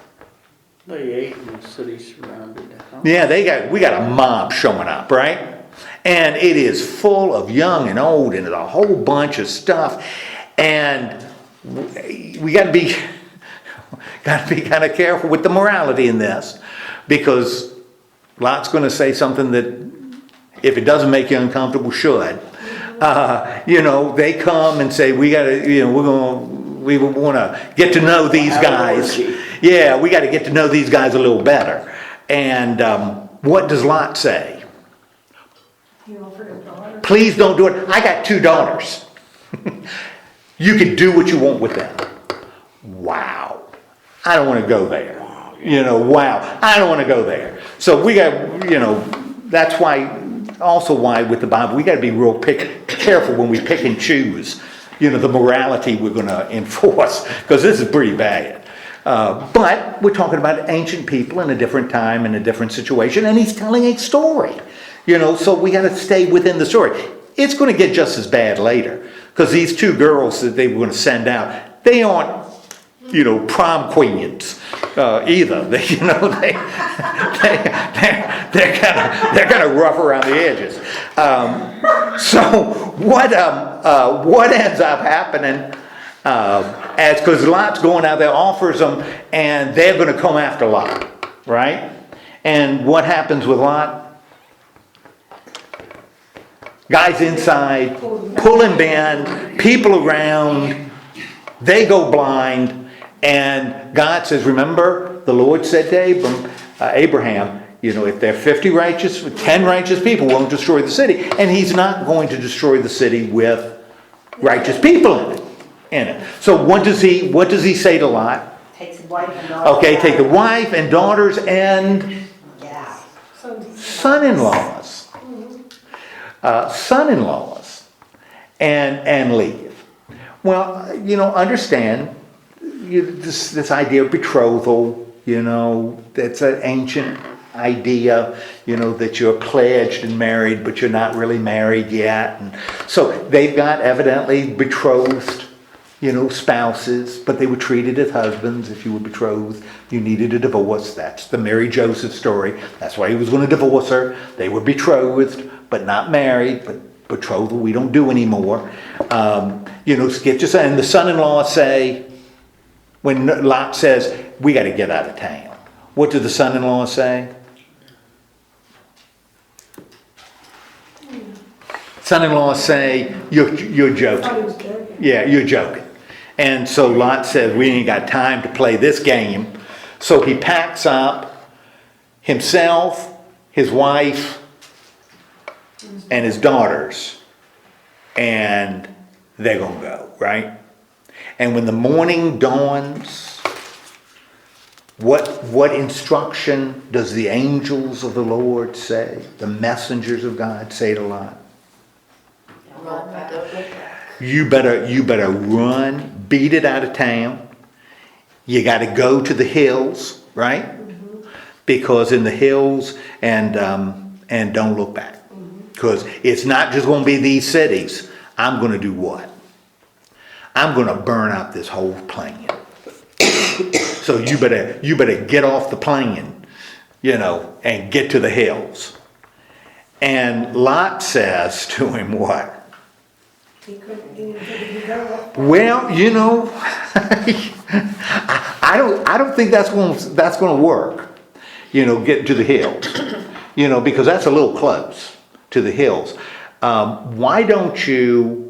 They ate and the city surrounded the house. Yeah, we got a mob showing up, right? And it is full of young and old, and a whole bunch of stuff. And we got to be kind of careful with the morality in this, because Lot's going to say something that, if it doesn't make you uncomfortable, should. They come and say, we want to get to know these guys. Yeah, we got to get to know these guys a little better. And what does Lot say? Please don't do it. I got 2 daughters. You can do what you want with them. Wow. I don't want to go there. Wow. I don't want to go there. So we got, that's why with the Bible, we got to be real careful when we pick and choose, the morality we're going to enforce, because this is pretty bad. But we're talking about ancient people in a different time, in a different situation, and he's telling a story, so we got to stay within the story. It's going to get just as bad later, Because these two girls that they were going to send out, they aren't, prom queens either. They're kind of rough around the edges. So what ends up happening? Because Lot's going out there, offers them, and they're going to come after Lot, right? And what happens with Lot? Guys inside, pulling band, people around, they go blind, and God says, remember, the Lord said to Abraham, if there are 50 righteous, 10 righteous people won't destroy the city. And he's not going to destroy the city with righteous people in it. So what does he say to Lot? Takes the wife and daughter. Okay, take the wife and daughters and Yeah. son-in-laws. Son-in-laws. And leave. Well, understand this idea of betrothal, that's an ancient idea, that you're pledged and married, but you're not really married yet. And so they've got evidently betrothed, spouses, but they were treated as husbands. If you were betrothed, you needed a divorce. That's the Mary Joseph story. That's why he was going to divorce her. They were betrothed, but not married. But betrothal we don't do anymore. Skip just and the son-in-law say, when Lot says, we got to get out of town. What did the son-in-law say? Son-in-law say, you're joking. Yeah, you're joking. And so Lot says, we ain't got time to play this game. So he packs up himself, his wife, and his daughters. And they're going to go, right? And when the morning dawns, what instruction does the angels of the Lord say? The messengers of God say to Lot? Run back. You better run, beat it out of town. You got to go to the hills, right? Mm-hmm. Because in the hills, and don't look back. Because it's not just going to be these cities. I'm going to do what? I'm going to burn up this whole plain. So you better get off the plain, and get to the hills. And Lot says to him what? Well, I don't think that's going to work. Get to the hills. Because that's a little close to the hills. Why don't you?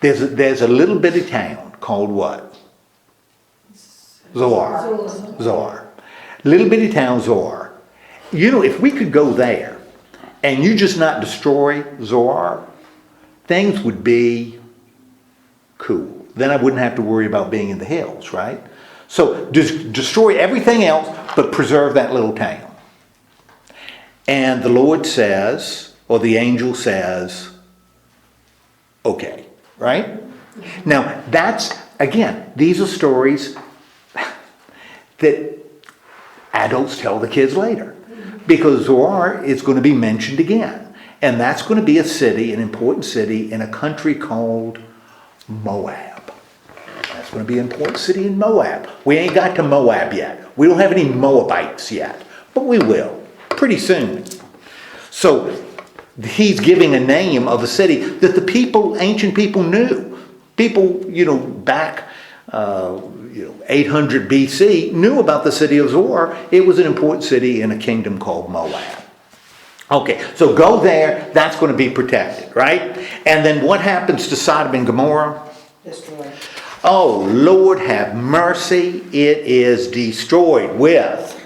There's a little bitty town called what? Zoar. Little bitty town Zoar. If we could go there, and you just not destroy Zoar, things would be cool. Then I wouldn't have to worry about being in the hills, right? So just destroy everything else, but preserve that little town. And the Lord says, or the angel says, okay, right? Now, these are stories that adults tell the kids later. Because Zoar is going to be mentioned again. And that's going to be a city, an important city, in a country called Moab. That's going to be an important city in Moab. We ain't got to Moab yet. We don't have any Moabites yet. But we will, pretty soon. So he's giving a name of a city that the ancient people knew. People, back 800 BC knew about the city of Zoar. It was an important city in a kingdom called Moab. Okay, so go there. That's going to be protected, right? And then what happens to Sodom and Gomorrah? Destroyed. Oh, Lord have mercy. It is destroyed with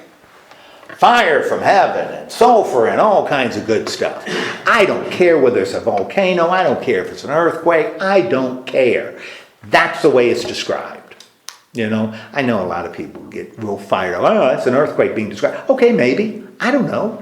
fire from heaven and sulfur and all kinds of good stuff. I don't care whether it's a volcano. I don't care if it's an earthquake. I don't care. That's the way it's described. I know a lot of people get real fired up. Oh, it's an earthquake being described. Okay, maybe. I don't know.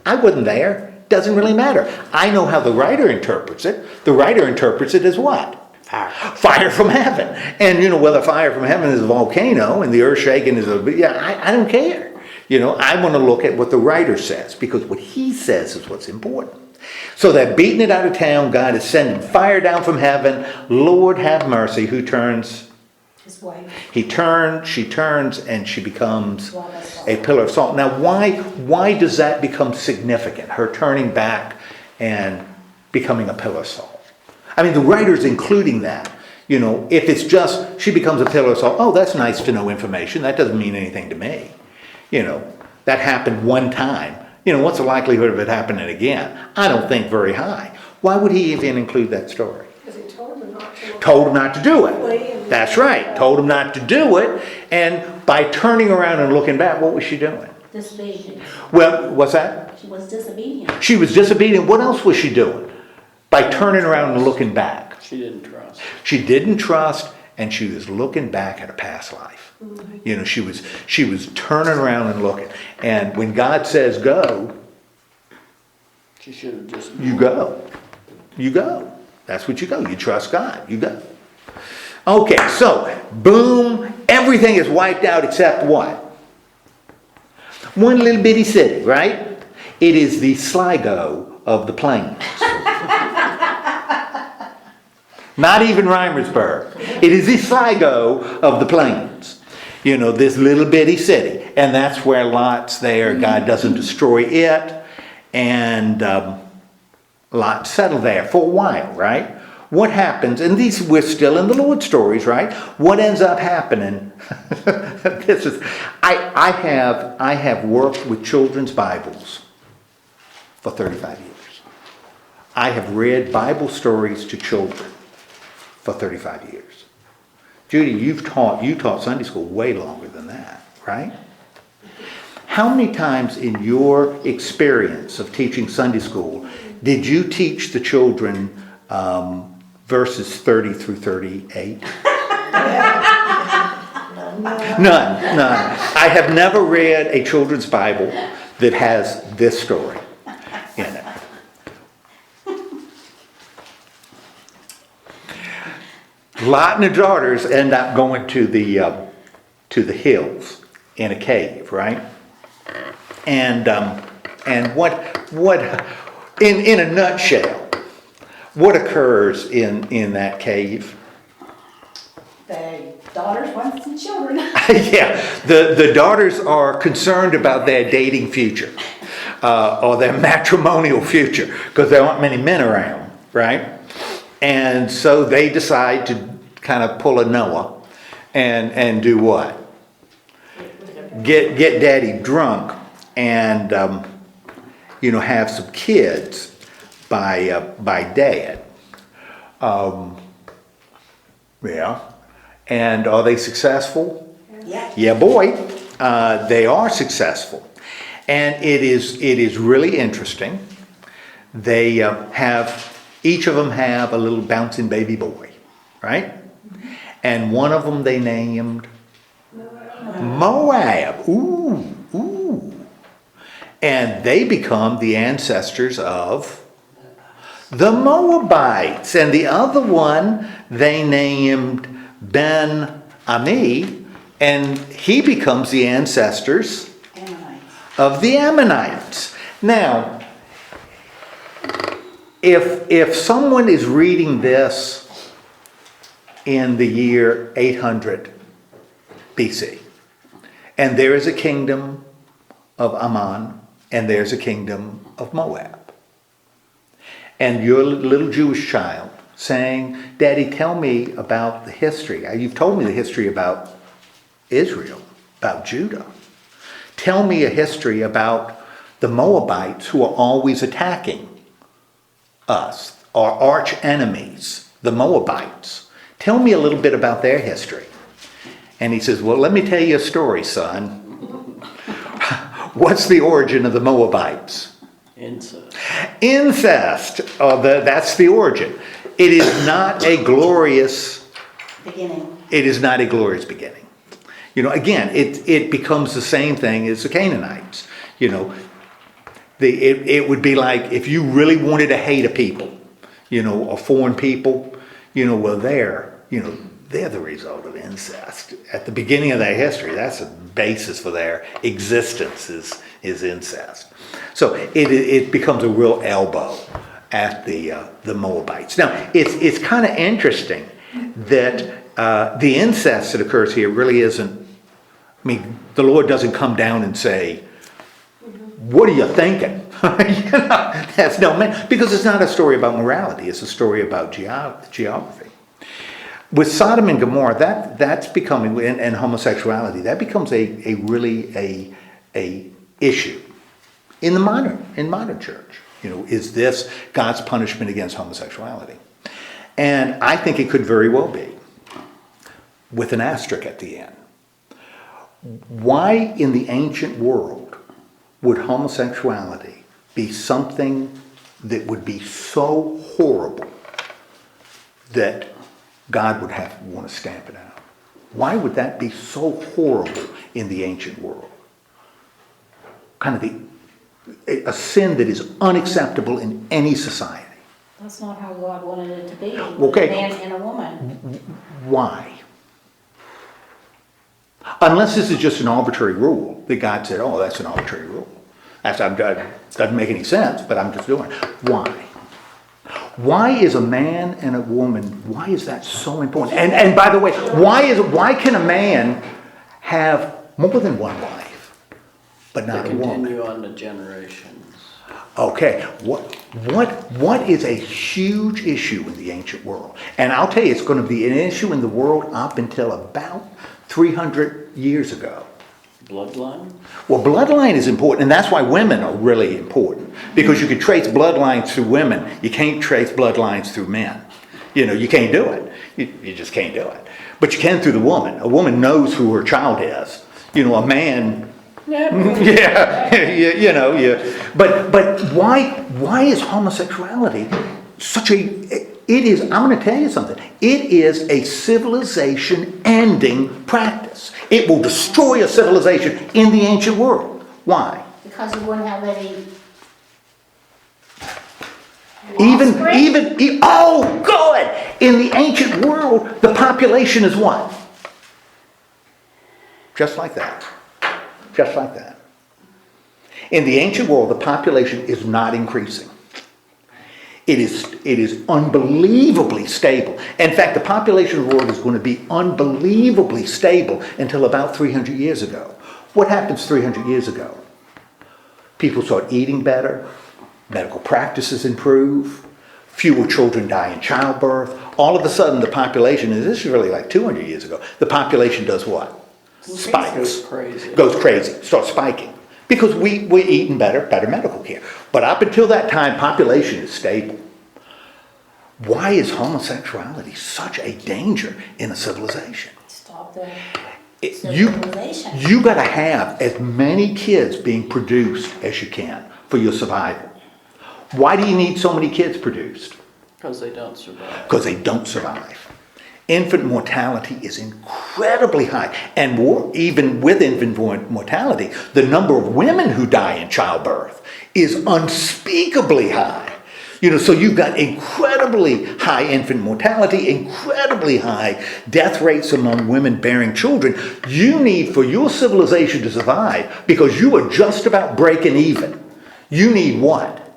I wasn't there. Doesn't really matter. I know how the writer interprets it. The writer interprets it as what? Fire from heaven. And whether fire from heaven is a volcano and the earth shaking is I don't care. I want to look at what the writer says, because what he says is what's important. So they're beating it out of town. God is sending fire down from heaven. Lord have mercy. Who turns? His wife. She turns, and she becomes Well, that's all. a pillar of salt. Now, why does that become significant? Her turning back and becoming a pillar of salt. I mean, the writer's including that. You know, if it's just she becomes a pillar of salt, oh, that's nice to know information. That doesn't mean anything to me. You know, that happened one time. You know, what's the likelihood of it happening again? I don't think very high. Why would he even include that story? Because he told him not to. Told him not to do it. That's right. Told him not to do it. And by turning around and looking back, what was she doing? Disobedient. Well, what's that? She was disobedient. She was disobedient. What else was she doing? By turning around and looking back. She didn't trust. She didn't trust, and she was looking back at her past life. You know, she was turning around and looking. And when God says go, She should have just. you go. You go. That's what you go. You trust God. You go. Okay, so boom, everything is wiped out except what? One little bitty city, right? It is the Sligo of the plains. Not even Reimersburg. It is the Sligo of the plains. You know, this little bitty city. And that's where Lot's there. God doesn't destroy it. And Lot settled there for a while, right? What happens, and we're still in the Lord stories, right? What ends up happening, I have worked with children's Bibles for 35 years. I have read Bible stories to children for 35 years. Judy, you taught Sunday school way longer than that, right? How many times in your experience of teaching Sunday school did you teach the children verses 30 through 38? None. I have never read a children's Bible that has this story in it. Lot and the daughters end up going to the hills in a cave, right? And what in a nutshell, what occurs in that cave? The daughters want some children. Yeah, the daughters are concerned about their dating future or their matrimonial future because there aren't many men around, right? And so they decide to kind of pull a Noah and do what? Get daddy drunk and have some kids by dad. Yeah. And are they successful? Yeah. Yeah, boy. They are successful. And it is really interesting. They each of them have a little bouncing baby boy, right? And one of them they named Moab. Ooh. And they become the ancestors of the Moabites. And the other one they named Ben-Ami, and he becomes the ancestors of the Ammonites. Now, if someone is reading this in the year 800 BC, and there is a kingdom of Ammon, and there's a kingdom of Moab, and you're a little Jewish child saying, Daddy, tell me about the history. You've told me the history about Israel, about Judah. Tell me a history about the Moabites who are always attacking us, our arch enemies, the Moabites. Tell me a little bit about their history. And he says, well, let me tell you a story, son. What's the origin of the Moabites? Incest. That's the origin. It is not a glorious Beginning. It is not a glorious beginning. Again, it becomes the same thing as the Canaanites. It would be like if you really wanted to hate a people, a foreign people, well, they're the result of incest. At the beginning of their history, that's the basis for their existence is incest. So it becomes a real elbow at the Moabites. Now, it's kind of interesting that the incest that occurs here really isn't, I mean, the Lord doesn't come down and say, what are you thinking? That's no man, because it's not a story about morality, it's a story about geography. With Sodom and Gomorrah, that's becoming, and homosexuality, that becomes a really issue in modern church. Is this God's punishment against homosexuality? And I think it could very well be, with an asterisk at the end. Why in the ancient world would homosexuality be something that would be so horrible that God would want to stamp it out? Why would that be so horrible in the ancient world? Kind of a sin that is unacceptable in any society. That's not how God wanted it to be. Okay. A man and a woman. Why? Unless this is just an arbitrary rule that God said, oh, that's an arbitrary rule. Doesn't make any sense, but I'm just doing it. Why? Why is a man and a woman, why is that so important? And by the way, why can a man have more than one wife, but not a woman? Continue on the generations. Okay, what is a huge issue in the ancient world? And I'll tell you, it's going to be an issue in the world up until about 300 years ago. Bloodline? Well, bloodline is important, and that's why women are really important. Because you can trace bloodlines through women. You can't trace bloodlines through men. You can't do it. You just can't do it. But you can through the woman. A woman knows who her child is. A man... But why is homosexuality such I'm going to tell you something. It is a civilization-ending practice. It will destroy a civilization in the ancient world. Why? Because you wouldn't have any Oh, good! In the ancient world, the population is what? Just like that. Just like that. In the ancient world, the population is not increasing. It is unbelievably stable. In fact, the population of the world is going to be unbelievably stable until about 300 years ago. What happens 300 years ago? People start eating better, medical practices improve, fewer children die in childbirth. All of a sudden, the population, and this is really like 200 years ago, the population does what? Spikes. Goes crazy. Starts spiking. Because we're eating better medical care. But up until that time, population is stable. Why is homosexuality such a danger in a civilization? stop the You civilization. you got to have as many kids being produced as you can for your survival. Why do you need so many kids produced? Because they don't survive. Because they don't survive. Infant mortality is incredibly high. And more, even with infant mortality, the number of women who die in childbirth is unspeakably high. So you've got incredibly high infant mortality, incredibly high death rates among women bearing children. You need, for your civilization to survive, because you are just about breaking even, you need what?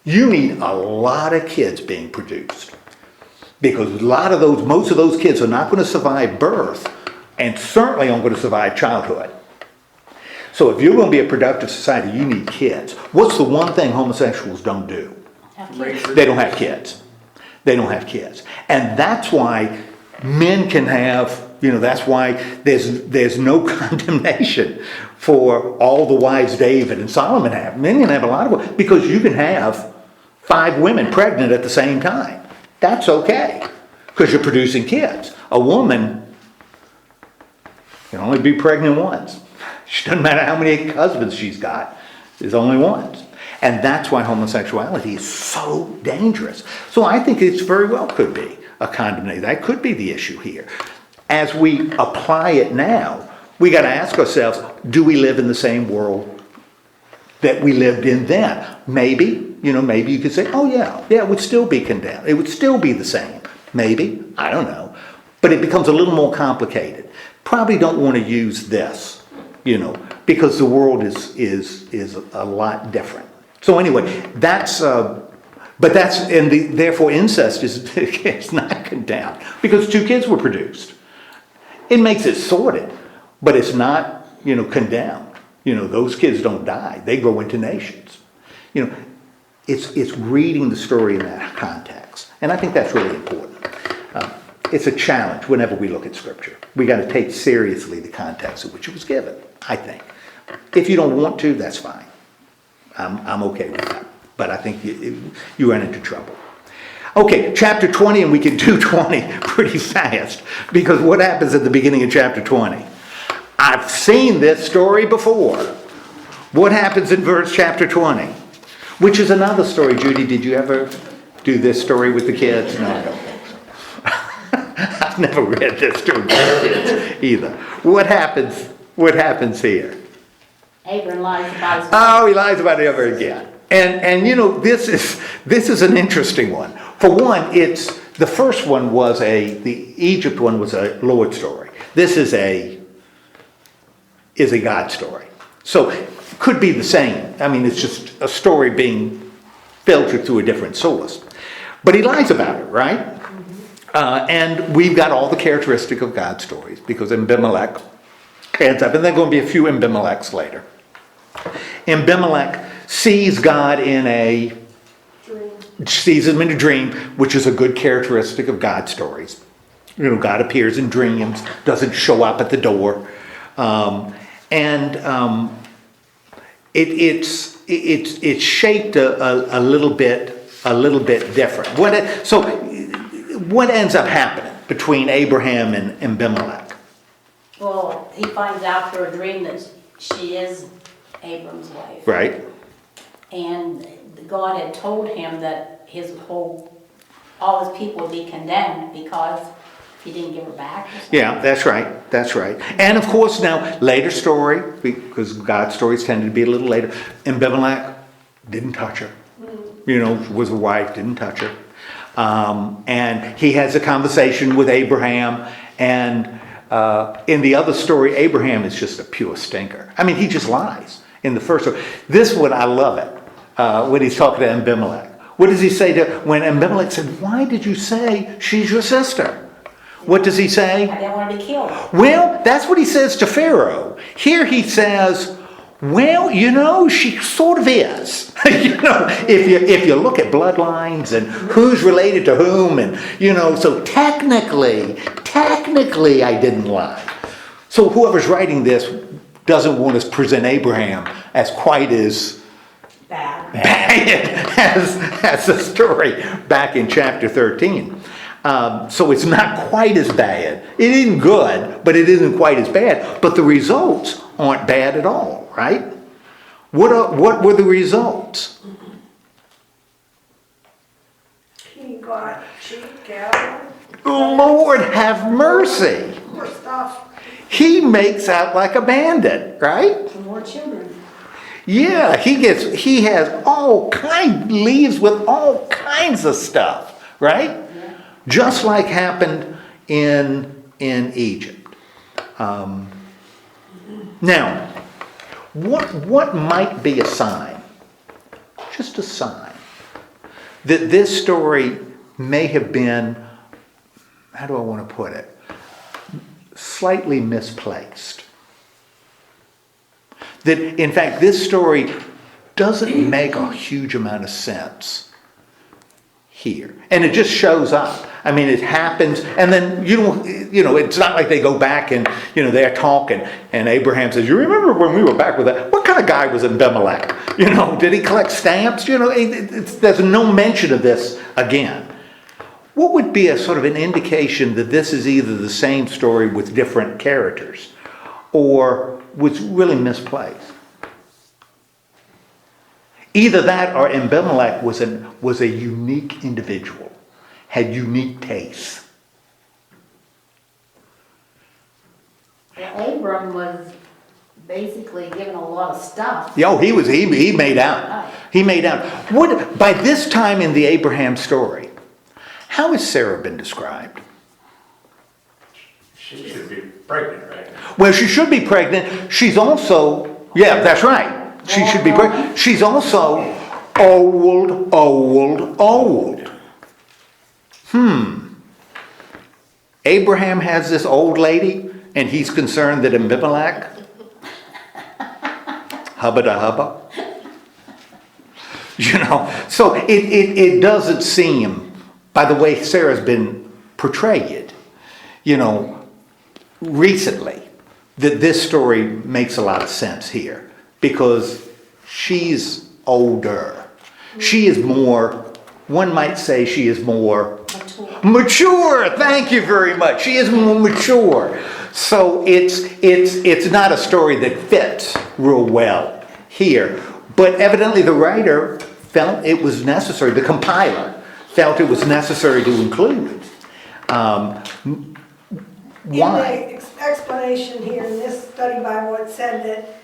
You need a lot of kids being produced. Because most of those kids are not going to survive birth, and certainly aren't going to survive childhood. So if you're going to be a productive society, you need kids. What's the one thing homosexuals don't do? They don't have kids. They don't have kids. And that's why men can have, that's why there's no condemnation for all the wives David and Solomon have. Men can have a lot of, because you can have 5 women pregnant at the same time. That's okay, because you're producing kids. A woman can only be pregnant once. It doesn't matter how many husbands she's got. There's only once. And that's why homosexuality is so dangerous. So I think it very well could be a condemnation. That could be the issue here. As we apply it now, we got to ask ourselves, do we live in the same world that we lived in then? Maybe. Maybe you could say, oh yeah, it would still be condemned. It would still be the same. Maybe. I don't know. But it becomes a little more complicated. Probably don't want to use this, because the world is a lot different. So anyway, therefore incest is it's not condemned because 2 kids were produced. It makes it sordid, but it's not, condemned. Those kids don't die. They grow into nations. It's reading the story in that context. And I think that's really important. It's a challenge whenever we look at Scripture. We got to take seriously the context in which it was given, I think. If you don't want to, that's fine. I'm okay with that. But I think you run into trouble. Okay, chapter 20, and we can do 20 pretty fast, because what happens at the beginning of chapter 20? I've seen this story before. What happens in chapter 20? Which is another story. Judy, did you ever do this story with the kids? No, I don't think so. I've never read this story with the kids either. What happens here? Abram lies about his Oh, he lies about it over again. And this is an interesting one. For one, the first one was the Egypt one was a Lord story. This is a God story. So it could be the same. I mean, it's just a story being filtered through a different source. But he lies about it, right? And we've got all the characteristic of God stories because Abimelech ends up, and there are going to be a few Abimelechs later. Abimelech sees God sees him in a dream, which is a good characteristic of God stories. God appears in dreams, doesn't show up at the door. It's shaped a little bit different. So what ends up happening between Abraham and Abimelech? Well, he finds out through a dream that she is Abram's wife. Right? And God had told him that all his people would be condemned because he didn't give her back. Yeah, that's right. And of course now, later story, because God's stories tend to be a little later, Abimelech didn't touch her. Was a wife, didn't touch her. And he has a conversation with Abraham, and in the other story, Abraham is just a pure stinker. I mean, he just lies. In the first story. This one, I love it, when he's talking to Abimelech. What does he say when Abimelech said, "Why did you say she's your sister?" What does he say? I didn't want to be killed. Well, that's what he says to Pharaoh. Here he says, well, she sort of is. If you look at bloodlines and who's related to whom, and so technically I didn't lie. So whoever's writing this doesn't want to present Abraham as quite as bad as the story back in chapter 13. So it's not quite as bad. It isn't good, but it isn't quite as bad. But the results aren't bad at all, right? What were the results? He got sheep, cattle. Lord have mercy. More stuff. He makes out like a bandit, right? More children. Yeah, he has leaves with all kinds of stuff, right? Yeah. Just like happened in Egypt. Now, what might be a sign, just a sign, that this story may have been, how do I want to put it, slightly misplaced? That, in fact, this story doesn't make a huge amount of sense here. And it just shows up. I mean, it happens, and then, it's not like they go back and, they're talking, and Abraham says, you remember when we were back with that? What kind of guy was Abimelech? Did he collect stamps? There's no mention of this again. What would be a sort of an indication that this is either the same story with different characters, or was really misplaced? Either that or Abimelech was a unique individual, had unique tastes. Well, Abram was basically given a lot of stuff. Oh, he made out. He made out. By this time in the Abraham story, how has Sarah been described? She should be pregnant, right? Well, she should be pregnant. She's also Yeah, that's right. She should be pregnant. She's also old. Abraham has this old lady, and he's concerned that Abimelech, hubba da hubba. So it doesn't seem, by the way Sarah's been portrayed, recently, that this story makes a lot of sense here, because she's older. She is more, one might say she is more mature. Thank you very much. She is more mature. So it's not a story that fits real well here. But evidently the writer felt it was necessary, the compiler felt it was necessary to include. Why? In the explanation here in this study Bible, it said that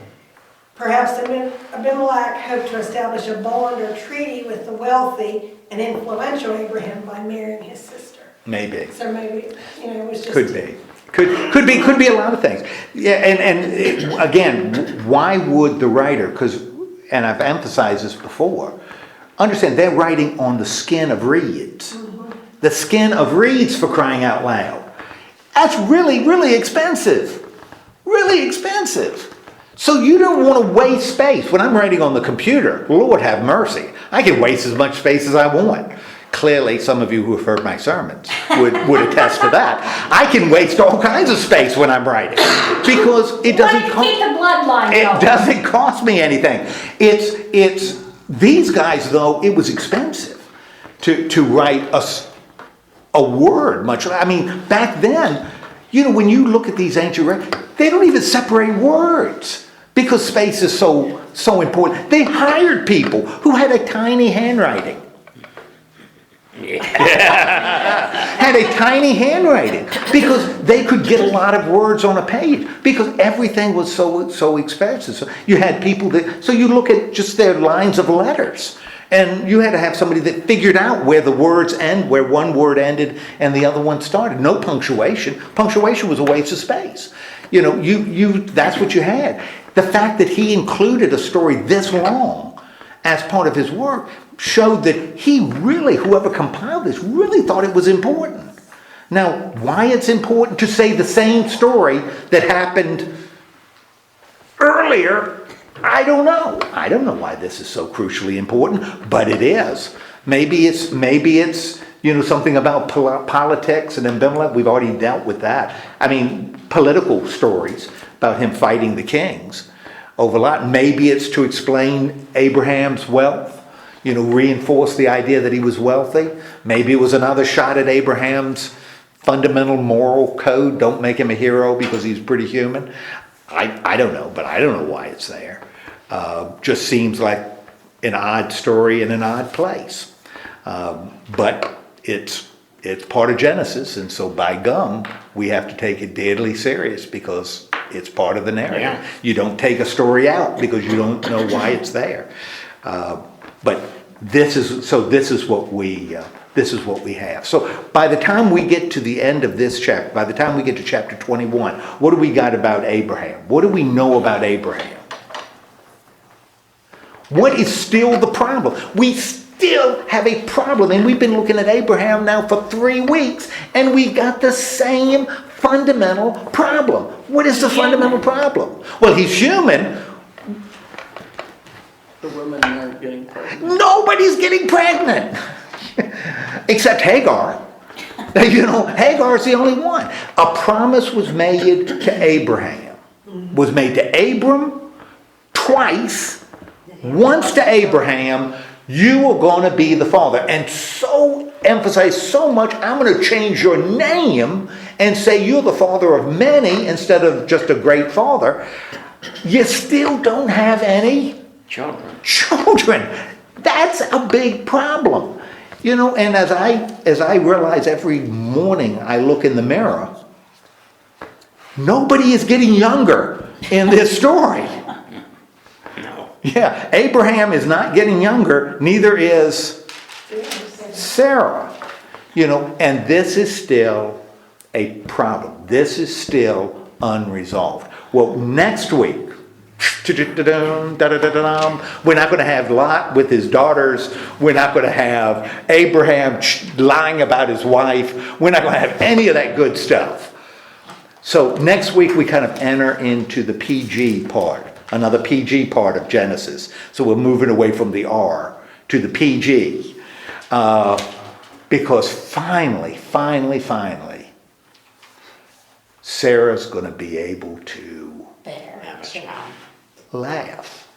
perhaps Abimelech hoped to establish a bond or treaty with the wealthy and influential Abraham by marrying his sister. Maybe. So maybe, it was just... Could be. Could be a lot of things. Yeah, and again, why would the writer, and I've emphasized this before, understand they're writing on the skin of reeds. Mm-hmm. The skin of reeds, for crying out loud. That's really, really expensive. Really expensive. So you don't want to waste space. When I'm writing on the computer, Lord have mercy, I can waste as much space as I want. Clearly, some of you who have heard my sermons would attest to that. I can waste all kinds of space when I'm writing because it doesn't keep the bloodline it going. doesn't cost me anything. It's these guys, though, it was expensive to write a word. Back then, when you look at these ancient records, they don't even separate words because space is so important. They hired people who had a tiny handwriting. Had a tiny handwriting because they could get a lot of words on a page because everything was so expensive. So you had people so you look at just their lines of letters, and you had to have somebody that figured out where the words end, where one word ended and the other one started. No punctuation. Punctuation was a waste of space. That's what you had. The fact that he included a story this long as part of his work showed that whoever compiled this really thought it was important. Now, why it's important to say the same story that happened earlier, I don't know. I don't know why this is so crucially important, but it is. Maybe it's something about politics and Abimelech. We've already dealt with that. Political stories about him fighting the kings over Lot. Maybe it's to explain Abraham's wealth. Reinforce the idea that he was wealthy. Maybe it was another shot at Abraham's fundamental moral code. Don't make him a hero because he's pretty human. I don't know, but I don't know why it's there. Just seems like an odd story in an odd place. But it's part of Genesis, and so by gum, we have to take it deadly serious because it's part of the narrative. Yeah. You don't take a story out because you don't know why it's there. But this is what we have. So by the time we get to the end of this chapter, by the time we get to chapter 21, what do we got about Abraham? What do we know about Abraham? What is still the problem? We still have a problem, and we've been looking at Abraham now for 3 weeks, and we got the same fundamental problem. What is the fundamental problem? Well, he's human. The women aren't getting pregnant. Nobody's getting pregnant. Except Hagar. Hagar's the only one. A promise was made to Abraham. Was made to Abram twice. Once to Abraham, you are going to be the father. And so emphasize so much, I'm going to change your name and say you're the father of many instead of just a great father. You still don't have any children. That's a big problem. And as I realize every morning I look in the mirror, nobody is getting younger in this story. No. Yeah, Abraham is not getting younger, neither is Sarah. And this is still a problem. This is still unresolved. Well, next week We're not going to have Lot with his daughters. We're not going to have Abraham lying about his wife. We're not going to have any of that good stuff. So next week we kind of enter into the PG part, another PG part of Genesis. So we're moving away from the R to the PG. Because finally, Sarah's going to be able to laugh.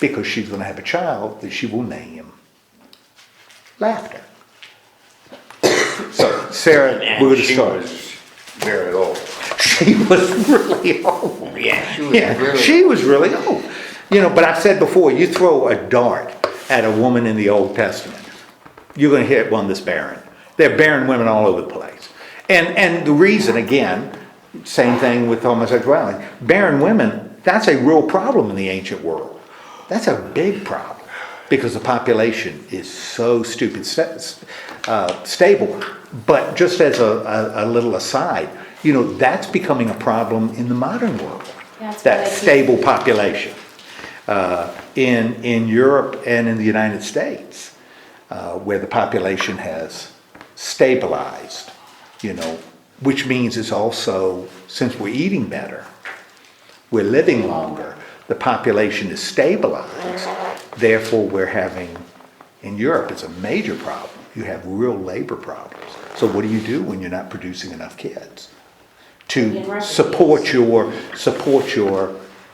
Because she's going to have a child that she will name Laughter. So Sarah, we're going to start. Was very old. She was really old. Yeah, She was really old. But I've said before, you throw a dart at a woman in the Old Testament, you're going to hit one that's barren. There are barren women all over the place. And the reason, again, same thing with homosexuality. Barren women, that's a real problem in the ancient world. That's a big problem because the population is so stupid stable. But just as a little aside, that's becoming a problem in the modern world. That stable population. In Europe and in the United States, where the population has stabilized, which means it's also, since we're eating better, we're living longer, the population is stabilized, therefore we're having, in Europe, it's a major problem. You have real labor problems. So what do you do when you're not producing enough kids? To support your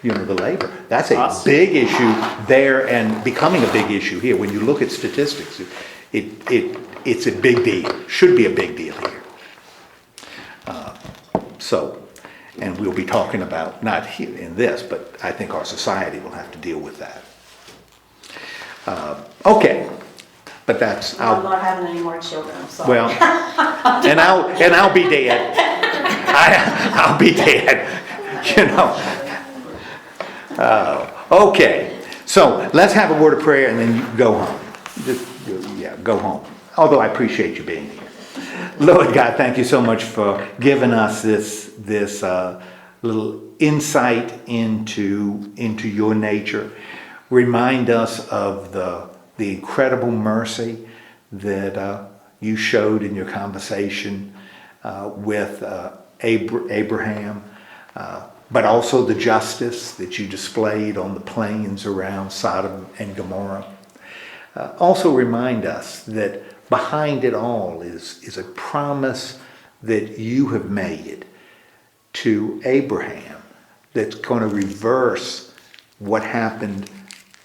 the labor. That's a big issue there and becoming a big issue here. When you look at statistics, it's a big deal. Should be a big deal here. And we'll be talking about, not here in this, but I think our society will have to deal with that. Okay. But that's... I'm not having any more children, I'm sorry. Well, and I'll be dead. I'll be dead. Okay, so let's have a word of prayer and then you go home. Go home. Although I appreciate you being here. Lord God, thank you so much for giving us this little insight into your nature. Remind us of the incredible mercy that you showed in your conversation with Abraham. But also the justice that you displayed on the plains around Sodom and Gomorrah. Also remind us that behind it all is a promise that you have made to Abraham that's going to reverse what happened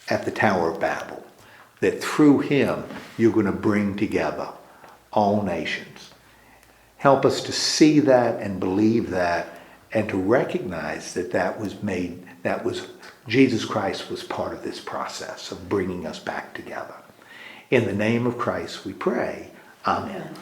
at the Tower of Babel. That through him you're going to bring together all nations. Help us to see that and believe that, and to recognize that Jesus Christ was part of this process of bringing us back together. In the name of Christ we pray. Amen.